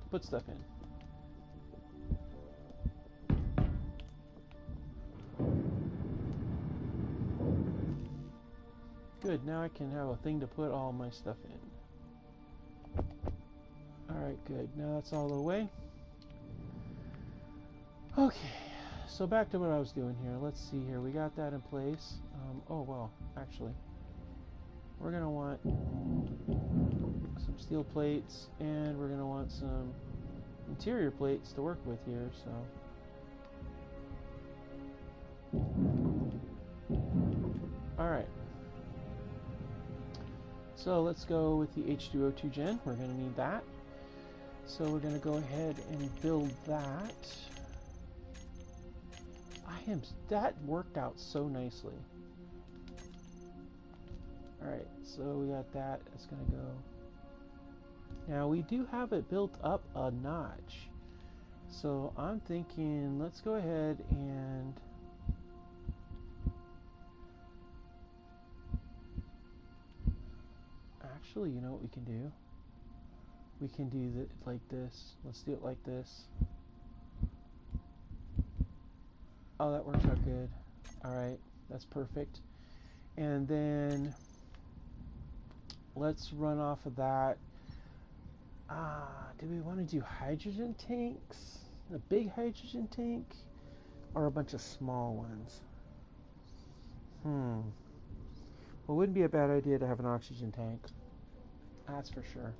to put stuff in. Good, now I can have a thing to put all my stuff in. Alright, good. Now that's all the way. Okay, so back to what I was doing here. Let's see here. We got that in place. Oh, well, actually, we're going to want some steel plates, and we're going to want some interior plates to work with here, so. Alright. So let's go with the H2O2 gen. We're going to need that. So we're going to go ahead and build that. That worked out so nicely. Alright, so we got that. It's going to go. Now we do have it built up a notch. So I'm thinking let's go ahead and actually, you know what we can do? We can do it like this. Let's do it like this. Oh, that works out good. Alright, that's perfect. And then let's run off of that. Do we want to do hydrogen tanks? A big hydrogen tank? Or a bunch of small ones? Well, it wouldn't be a bad idea to have an oxygen tank. That's for sure.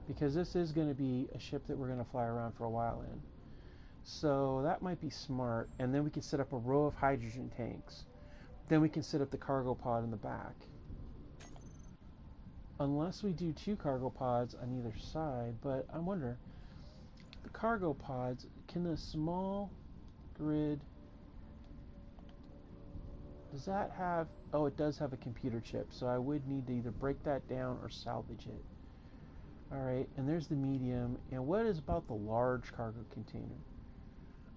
Because this is going to be a ship that we're going to fly around for a while in. So that might be smart. And then we can set up a row of hydrogen tanks. Then we can set up the cargo pod in the back. Unless we do 2 cargo pods on either side. But I wonder, the cargo pods, can the small grid, does that have, oh, it does have a computer chip. So I would need to either break that down or salvage it. Alright, and there's the medium. And what is about the large cargo container?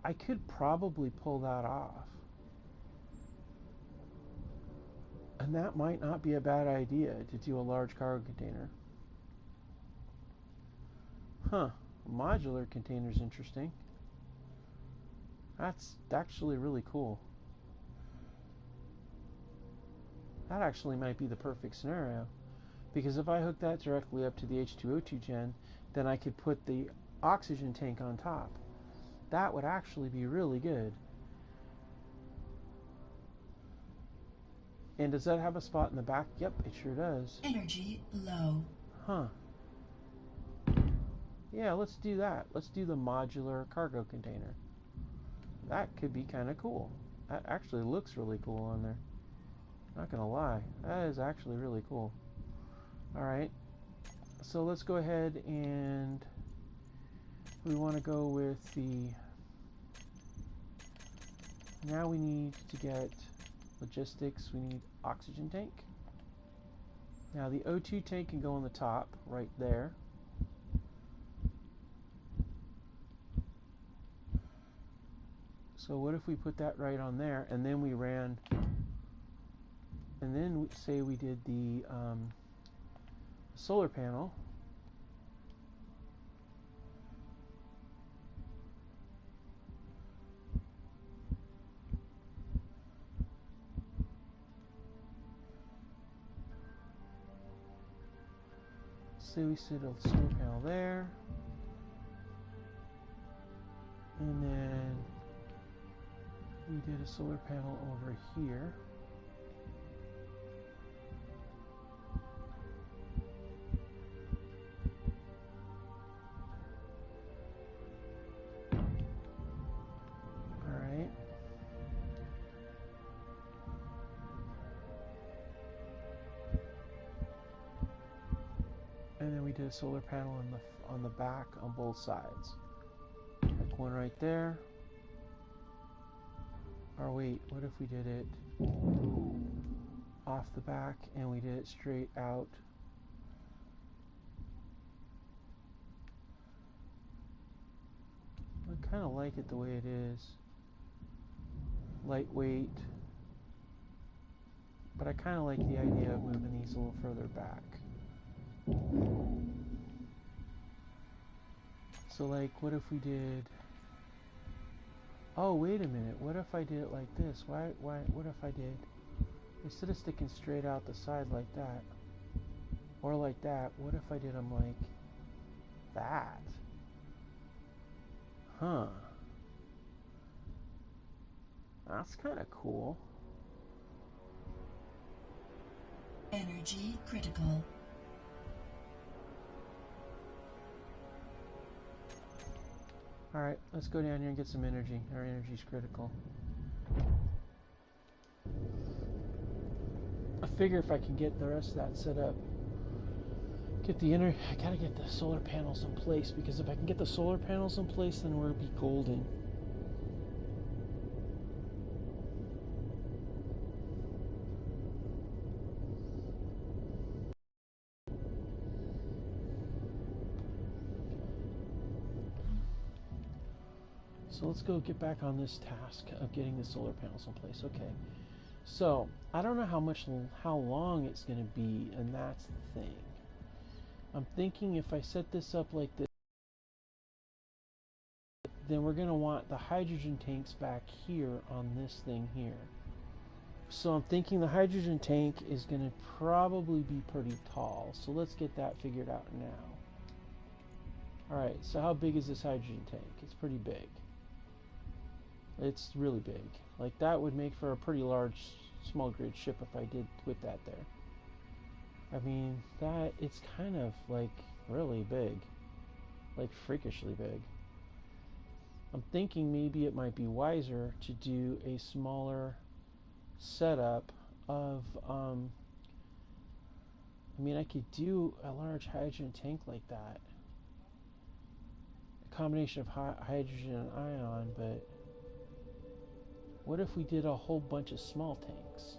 I could probably pull that off. And that might not be a bad idea to do a large cargo container. Huh. Modular container is interesting. That's actually really cool. That actually might be the perfect scenario. Because if I hook that directly up to the H2O2 gen, then I could put the oxygen tank on top. That would actually be really good. And does that have a spot in the back? Yep, it sure does. Energy low. Huh. Yeah, let's do that. Let's do the modular cargo container. That could be kind of cool. That actually looks really cool on there. Not gonna lie. That is actually really cool. Alright. So let's go ahead and we want to go with the... Now we need to get logistics. We need oxygen tank. Now the O2 tank can go on the top right there. So what if we put that right on there, and then we ran, and then say we did the solar panel. Say we set a solar panel there, and then we did a solar panel over here. Alright. And then we did a solar panel on the back on both sides. Like one right there. Or wait, what if we did it off the back and we did it straight out? I kind of like it the way it is. Lightweight. But I kind of like the idea of moving these a little further back. So like, what if we did... Oh, wait a minute. What if I did it like this? What if I did Instead of sticking straight out the side like that, or like that, what if I did them like that? Huh. That's kind of cool. Energy critical. Alright, let's go down here and get some energy. Our energy's critical. I figure if I can get the rest of that set up, I gotta get the solar panels in place, because if I can get the solar panels in place, then we'll be golden. So let's go get back on this task of getting the solar panels in place. Okay. So I don't know how long it's going to be, and that's the thing. I'm thinking if I set this up like this, then we're going to want the hydrogen tanks back here on this thing here. So I'm thinking the hydrogen tank is going to probably be pretty tall. So let's get that figured out now. Alright, so how big is this hydrogen tank? It's pretty big. It's really big. Like, that would make for a pretty large small grid ship if I did put that there. I mean, it's kind of like really big. Like freakishly big. I'm thinking maybe it might be wiser to do a smaller setup of, I mean, I could do a large hydrogen tank like that. A combination of hydrogen and ion, but what if we did a whole bunch of small tanks?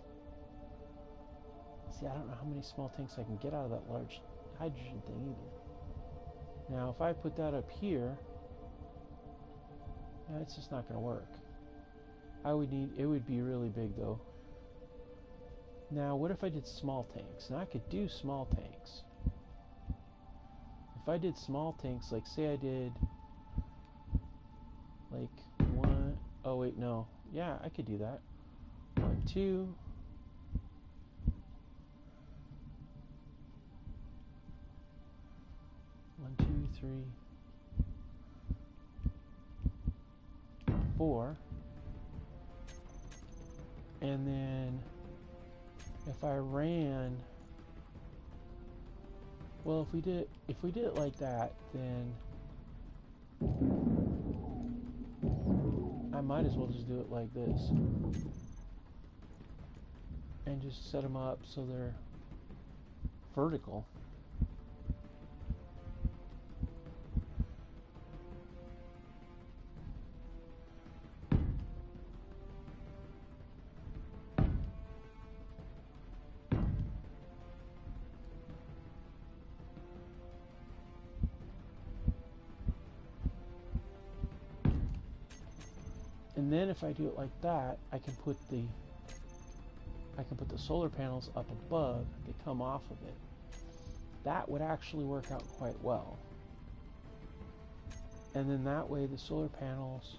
See, I don't know how many small tanks I can get out of that large hydrogen thing either. Now, if I put that up here, it's just not going to work. It would be really big though. Now, what if I did small tanks? Now, I could do small tanks. If I did small tanks, like say I did like one, oh wait, no. Yeah, I could do that. 1, 2. 1, 2, 3, 4. And then if I ran, well, if we did it like that, then I might as well just do it like this and just set them up so they're vertical. And then if I do it like that, I can put the solar panels up above that come off of it. That would actually work out quite well. And then that way the solar panels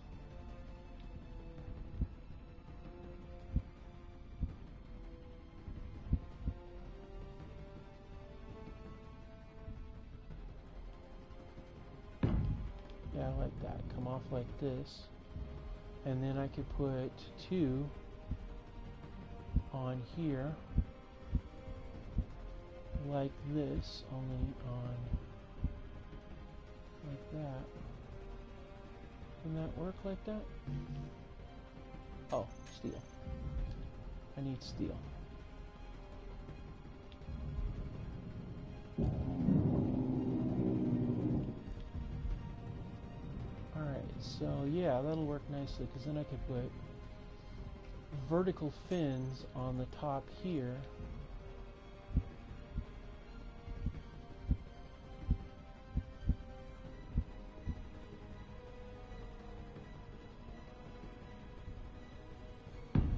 like that, come off like this. And then I could put 2 on here like this, only on like that. Can that work like that? Oh, steel. I need steel. Alright, so yeah, that'll work nicely, because then I could put vertical fins on the top here.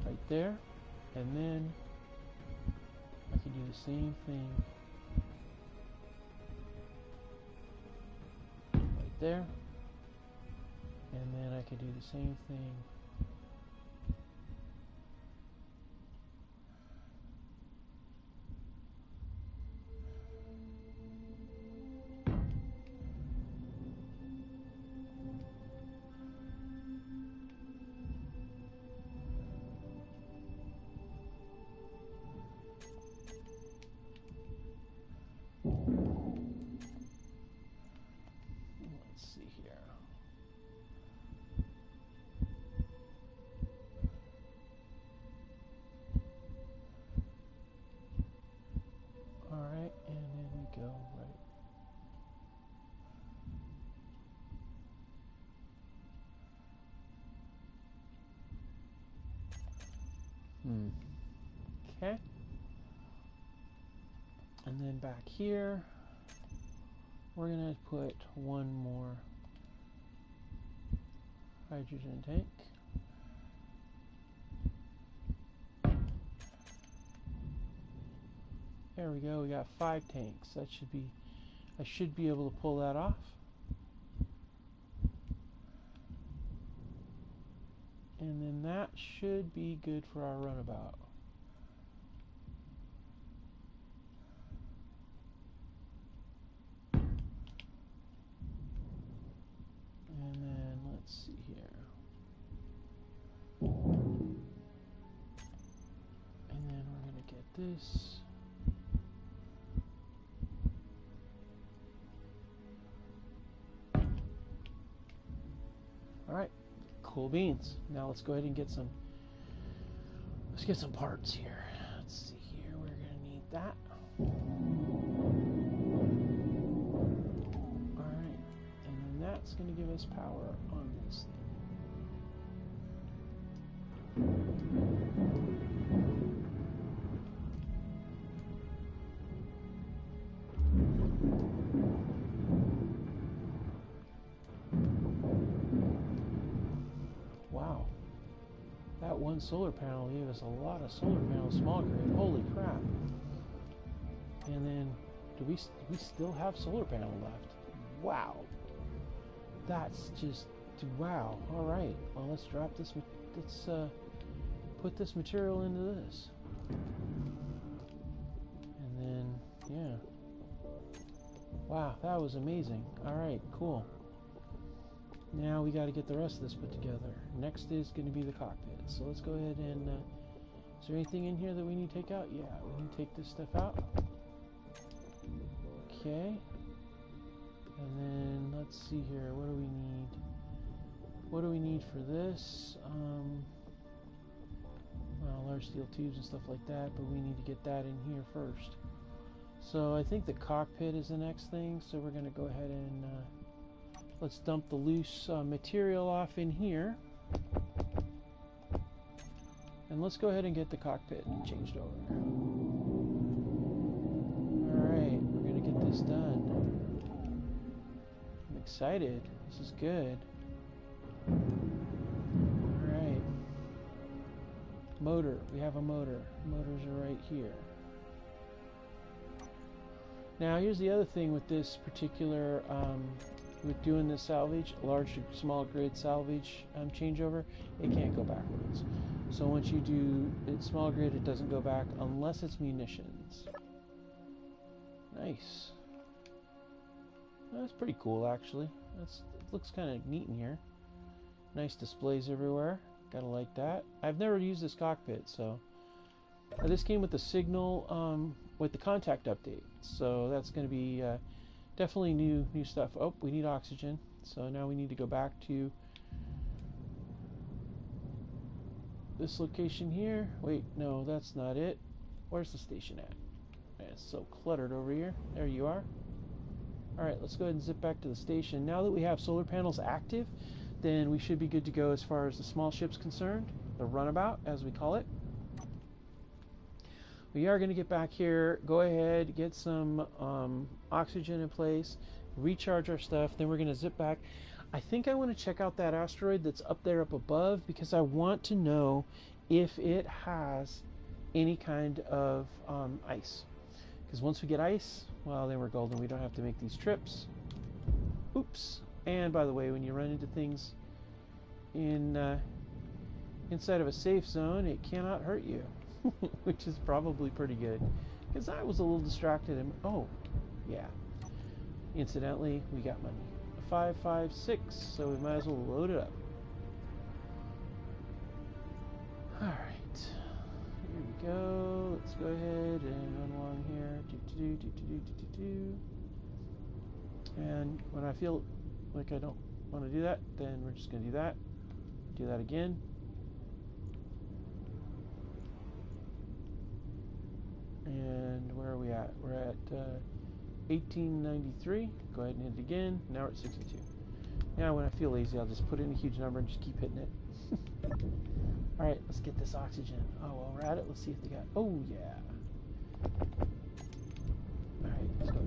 Right there. And then I could do the same thing right there. And then I could do the same thing Okay. And then back here, we're going to put one more hydrogen tank. There we go. We got 5 tanks. That should be, I should be able to pull that off. And then that should be good for our runabout. And then let's see here. And then we're going to get this. All right, cool beans. Now let's go ahead and get some. Let's get some parts here. Let's see here. We're gonna need that. All right, and then that's gonna give us power on this thing. Wow, that one solar panel gave us a lot of solar panels, small grid. Holy crap! And then, do we still have solar panel left? Wow, that's just wow. All right, well let's drop this. Let's put this material into this, and then yeah. Wow, that was amazing. All right, cool. Now we got to get the rest of this put together. Next is going to be the cockpit. So let's go ahead and, is there anything in here that we need to take out? Yeah, we need to take this stuff out. Okay. And then let's see here. What do we need? What do we need for this? Well, large steel tubes and stuff like that, but we need to get that in here first. So I think the cockpit is the next thing. So we're going to go ahead and let's dump the loose material off in here. And let's go ahead and get the cockpit changed over. Alright, we're going to get this done. I'm excited. This is good. Alright. Motor. We have a motor. Motors are right here. Now here's the other thing with this particular with doing this salvage, large to small grid salvage changeover, it can't go backwards. So once you do it small grid, it doesn't go back unless it's munitions. Nice. That's pretty cool, actually. It looks kind of neat in here. Nice displays everywhere. Gotta like that. I've never used this cockpit, so this came with the signal with the contact update. So that's going to be definitely new stuff. Oh, we need oxygen. So now we need to go back to this location here. Wait, no, that's not it. Where's the station at? Man, it's so cluttered over here. There you are. Alright, let's go ahead and zip back to the station. Now that we have solar panels active, then we should be good to go as far as the small ship's concerned. The runabout, as we call it. We are going to get back here, go ahead, get some oxygen in place, recharge our stuff, then we're going to zip back. I think I want to check out that asteroid that's up there up above because I want to know if it has any kind of ice. Because once we get ice, well, then we're golden. We don't have to make these trips. Oops. And by the way, when you run into things in inside of a safe zone, it cannot hurt you. Which is probably pretty good. Because I was a little distracted and oh, yeah. Incidentally, we got money. 556, so we might as well load it up. Alright. Here we go. Let's go ahead and run along here. And when I feel like I don't want to do that, then we're just going to do that. Do that again. And where are we at? We're at 1893. Go ahead and hit it again. Now we're at 62. Now when I feel lazy, I'll just put in a huge number and just keep hitting it. Alright, let's get this oxygen. Oh, while we're at it, let's see if they got... Oh, yeah. Alright, let's go.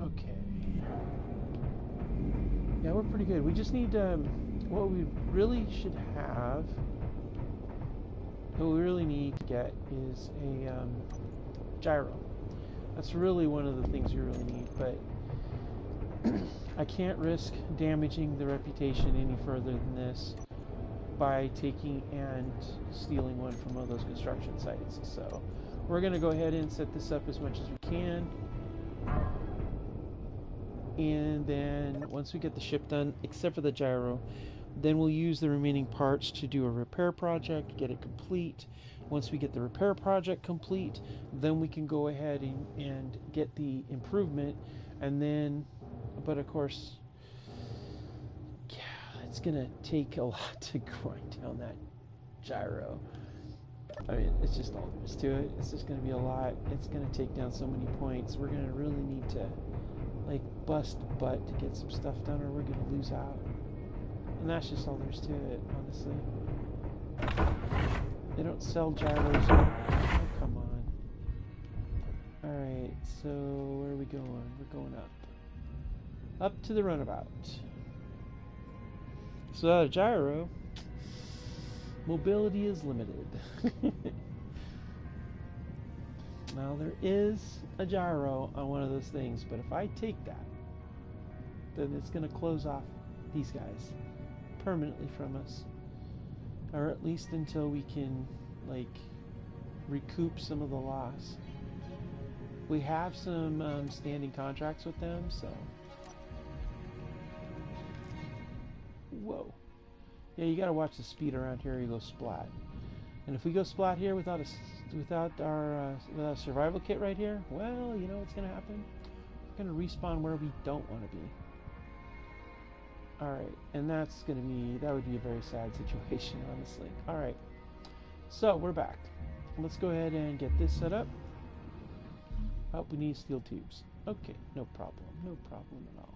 Okay. Yeah, we're pretty good. We just need... what we really should have... What we really need to get is a gyro. That's really one of the things you really need, but I can't risk damaging the reputation any further than this by taking and stealing one from one of those construction sites. So we're going to go ahead and set this up as much as we can. And then once we get the ship done, except for the gyro, then we'll use the remaining parts to do a repair project, get it complete. Once we get the repair project complete, then we can go ahead and get the improvement. And then, but of course, yeah, it's going to take a lot to grind down that gyro. I mean, it's just all there is to it. It's just going to be a lot. It's going to take down so many points. We're going to really need to, like, bust butt to get some stuff done, or we're going to lose out. And that's just all there's to it, honestly. They don't sell gyros. Oh, come on. Alright, so where are we going? We're going up. Up to the runabout. So without a gyro, mobility is limited. Now there is a gyro on one of those things, but if I take that, then it's going to close off these guys permanently from us, or at least until we can, like, recoup some of the loss. We have some standing contracts with them, so... Whoa. Yeah, you gotta watch the speed around here, you go splat. And if we go splat here without our survival kit right here, well, you know what's gonna happen? We're gonna respawn where we don't want to be. Alright, and that would be a very sad situation, honestly. Alright, so we're back. Let's go ahead and get this set up. Oh, we need steel tubes. Okay, no problem at all.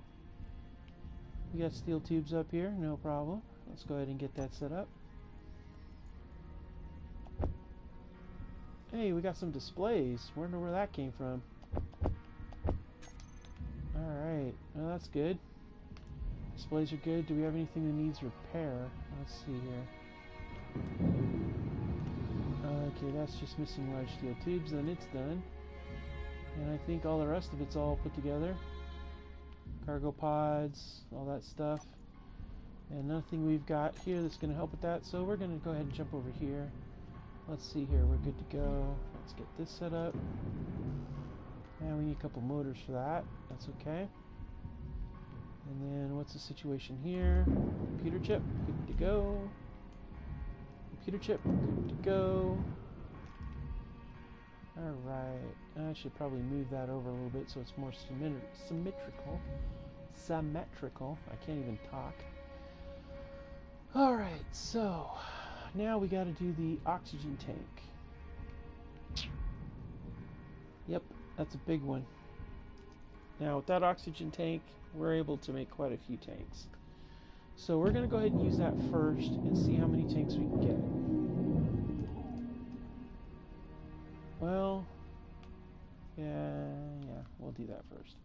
We got steel tubes up here, no problem. Let's go ahead and get that set up. Hey, we got some displays. Wonder where that came from. Alright, well, that's good. Displays are good. Do we have anything that needs repair? Let's see here. Okay, that's just missing large steel tubes, then it's done. And I think all the rest of it's all put together. Cargo pods, all that stuff. And nothing we've got here that's going to help with that, so we're going to go ahead and jump over here. Let's see here, we're good to go. Let's get this set up. And we need a couple motors for that. That's okay. And then what's the situation here? Computer chip, good to go. Computer chip, good to go. Alright, I should probably move that over a little bit so it's more symmetrical. Symmetrical. I can't even talk. Alright, so now we got to do the oxygen tank. Yep, that's a big one. Now with that oxygen tank, we're able to make quite a few tanks. So we're going to go ahead and use that first and see how many tanks we can get. Well, yeah, we'll do that first.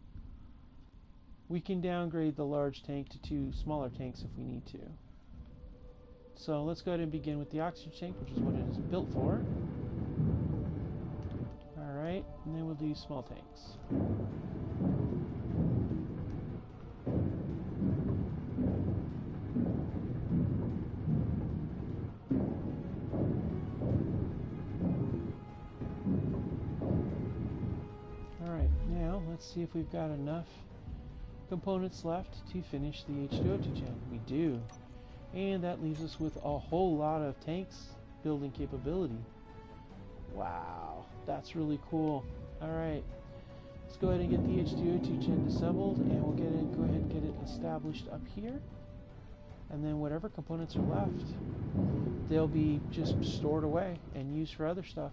We can downgrade the large tank to 2 smaller tanks if we need to. So let's go ahead and begin with the oxygen tank, which is what it is built for. Alright, and then we'll do small tanks. Alright, now let's see if we've got enough components left to finish the H2O2 gen. We do. And that leaves us with a whole lot of tanks building capability. Wow, that's really cool. Alright, let's go ahead and get the H2O2 gen assembled, and we'll go ahead and get it established up here. And then whatever components are left, they'll be just stored away and used for other stuff.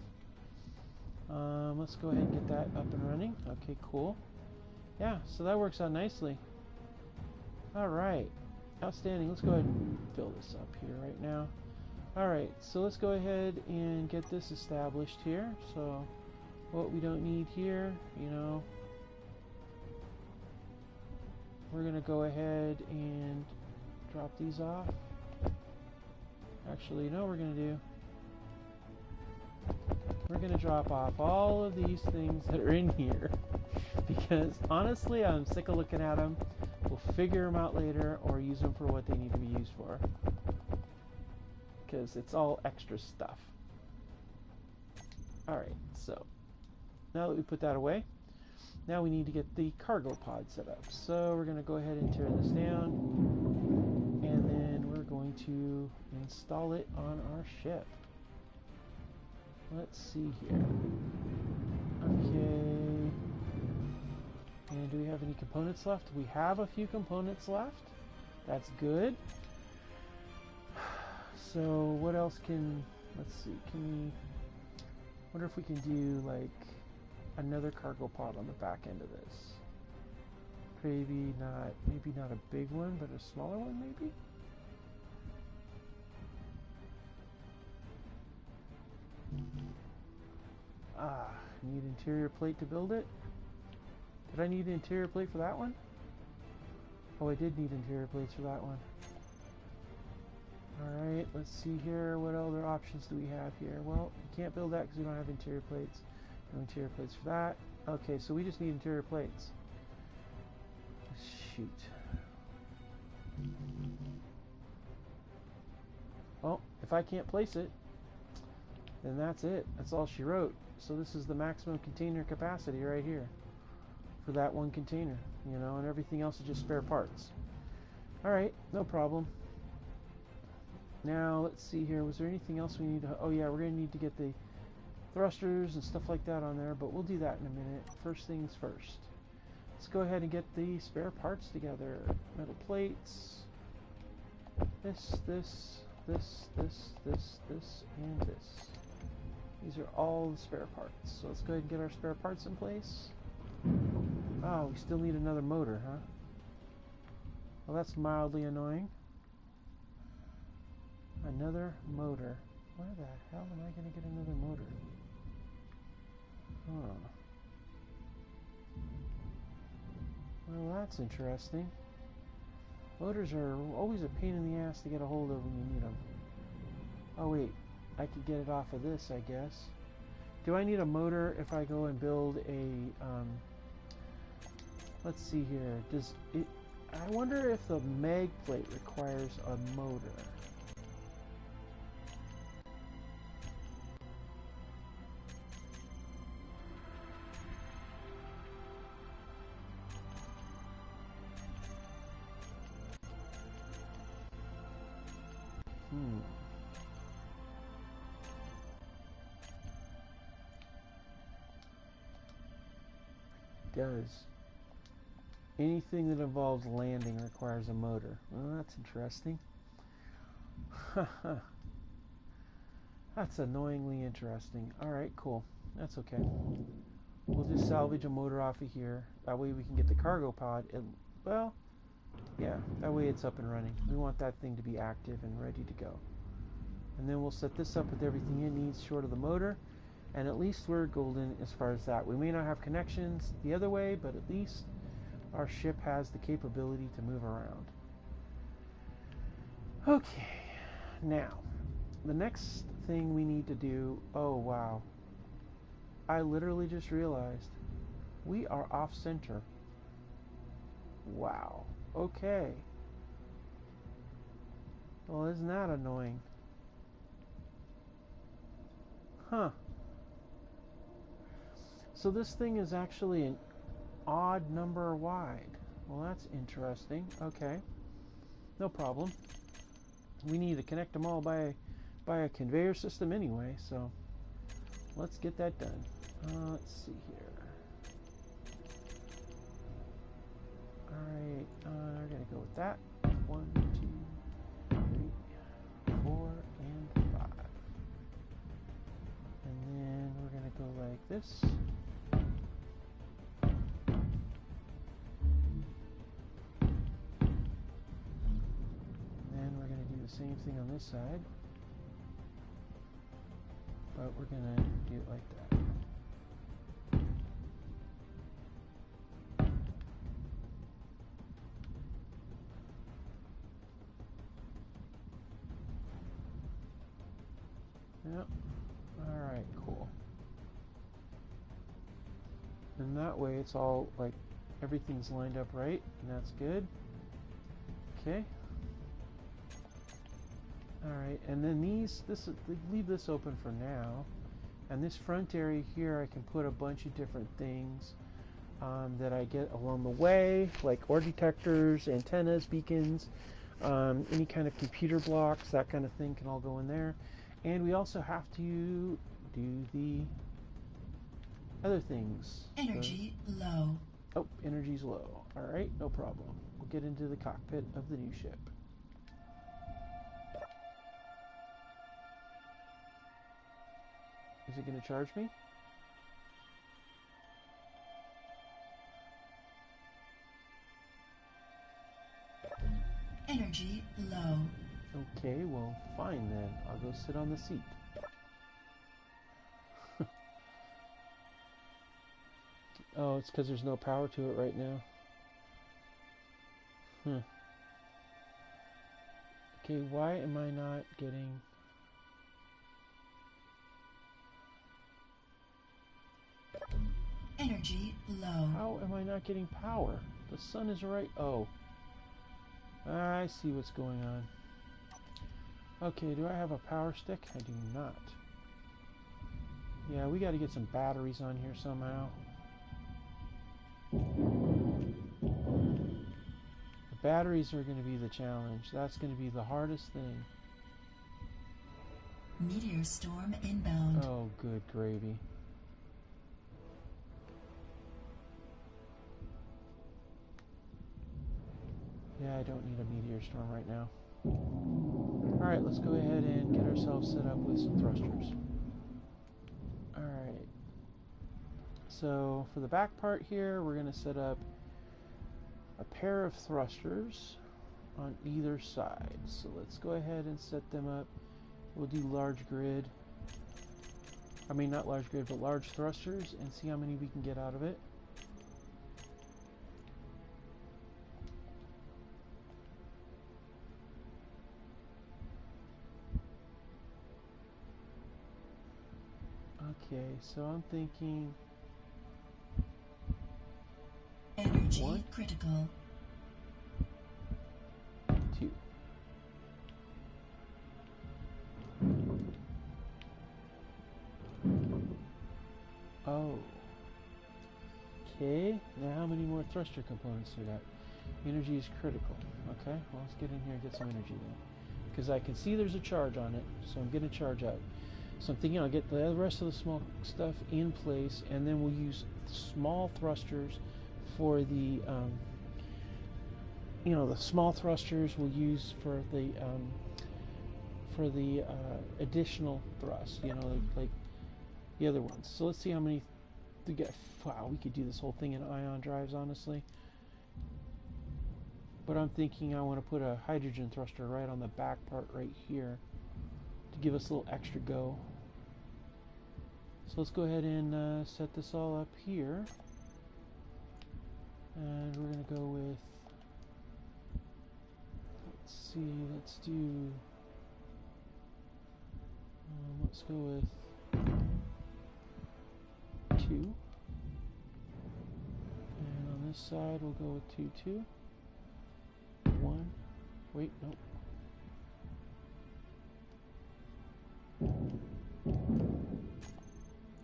Let's go ahead and get that up and running. Okay, cool. Yeah, so that works out nicely. Alright, outstanding. Let's go ahead and fill this up here right now. Alright, so let's go ahead and get this established here. So what we don't need here, you know, we're going to go ahead and drop these off. Actually, you know what we're going to do? We're going to drop off all of these things that are in here. Because honestly, I'm sick of looking at them. We'll figure them out later or use them for what they need to be used for. Because it's all extra stuff. Alright, so now that we put that away, now we need to get the cargo pod set up. So we're going to go ahead and tear this down, and then we're going to install it on our ship. Let's see here. Okay. And do we have any components left? We have a few components left. That's good. So what else can, let's see, can we, wonder if we can do like another cargo pod on the back end of this. Maybe not a big one, but a smaller one maybe? Need interior plate to build it? Did I need an interior plate for that one? Oh, I did need interior plates for that one. Alright, let's see here. What other options do we have here? Well, we can't build that because we don't have interior plates. No interior plates for that. Okay, so we just need interior plates. Shoot. Well, if I can't place it, then that's it. That's all she wrote. So this is the maximum container capacity right here for that one container, you know, and everything else is just spare parts. Alright, no problem. Now, let's see here. Was there anything else we need to... Oh, yeah, we're going to need to get the thrusters and stuff like that on there, but we'll do that in a minute. First things first. Let's go ahead and get the spare parts together. Metal plates. This, and this. These are all the spare parts. So let's go ahead and get our spare parts in place. Oh, we still need another motor, huh? Well, that's mildly annoying. Another motor. Where the hell am I going to get another motor? Huh. Well, that's interesting. Motors are always a pain in the ass to get a hold of when you need them. Oh wait, I could get it off of this, I guess. Do I need a motor if I go and build a, let's see here. Does it, I wonder if the mag plate requires a motor. Does. Anything that involves landing requires a motor. Well, that's interesting. That's annoyingly interesting. Alright, cool. That's okay. We'll just salvage a motor off of here. That way we can get the cargo pod. Well, yeah, that way it's up and running. We want that thing to be active and ready to go. And then we'll set this up with everything it needs short of the motor. And at least we're golden as far as that. We may not have connections the other way, but at least our ship has the capability to move around. Okay, now, the next thing we need to do... Oh, wow. I literally just realized we are off-center. Wow. Okay. Well, isn't that annoying? Huh. So this thing is actually an odd number wide. Well, that's interesting. Okay. No problem. We need to connect them all by a conveyor system anyway, so let's get that done. Let's see here. Alright, we're going to go with that. 1, 2, 3, 4, and 5. And then we're going to go like this. Same thing on this side. but we're gonna do it like that. Yep. Alright, cool. And that way it's all like everything's lined up right, and that's good. Okay. Alright, and then leave this open for now. And this front area here, I can put a bunch of different things that I get along the way, like ore detectors, antennas, beacons, any kind of computer blocks, that kind of thing can all go in there. And we also have to do the other things. Energy low. Oh, energy's low. Alright, no problem. We'll get into the cockpit of the new ship. Is it going to charge me? Energy low. Okay, well, fine then. I'll go sit on the seat. Oh, it's because there's no power to it right now. Okay, why am I not getting... Energy low. How am I not getting power? The sun is right... Oh. I see what's going on. Okay, do I have a power stick? I do not. Yeah, we got to get some batteries on here somehow. The batteries are going to be the challenge. That's going to be the hardest thing. Meteor storm inbound. Oh, good gravy. Yeah, I don't need a meteor storm right now. Alright, let's go ahead and get ourselves set up with some thrusters. Alright. So, for the back part here, we're going to set up a pair of thrusters on either side. So let's go ahead and set them up. We'll do large grid. I mean, not large grid, but large thrusters, and see how many we can get out of it. Okay, so I'm thinking Energy 1, critical. 2. Oh. Okay, now how many more thruster components do I got? Energy is critical. Okay, well, let's get in here and get some energy then. Because I can see there's a charge on it, so I'm going to charge up. So I'm thinking I'll get the rest of the small stuff in place, and then we'll use small thrusters for the, the small thrusters we'll use for the additional thrust, like the other ones. So let's see how many we get. Wow, we could do this whole thing in ion drives, honestly. But I'm thinking I want to put a hydrogen thruster right on the back part right here to give us a little extra go. So let's go ahead and set this all up here. And we're going to go with, let's go with 2. And on this side we'll go with 2, 2. 1. Wait, nope.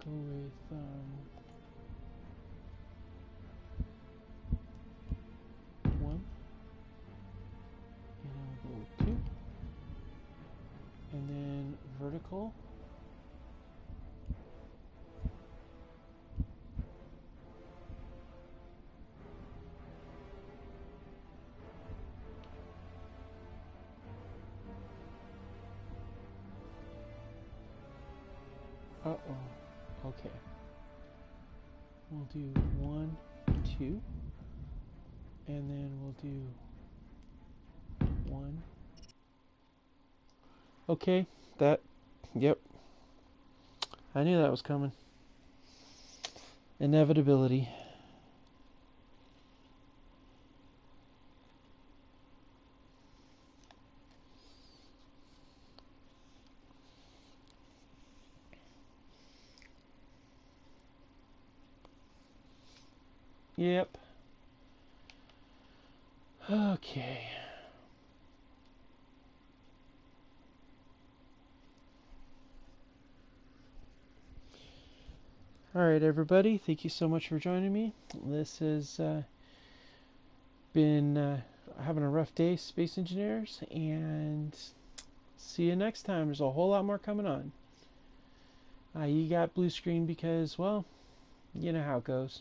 Go with 1. And then we'll go with 2. And then vertical. Uh-oh. Okay. We'll do 1, 2. And then we'll do 1. Okay. Yep. I knew that was coming. Inevitability. Yep. Okay. Alright, everybody. Thank you so much for joining me. This has been having a rough day, Space Engineers, and see you next time. There's a whole lot more coming on. You got blue screen because, well, you know how it goes.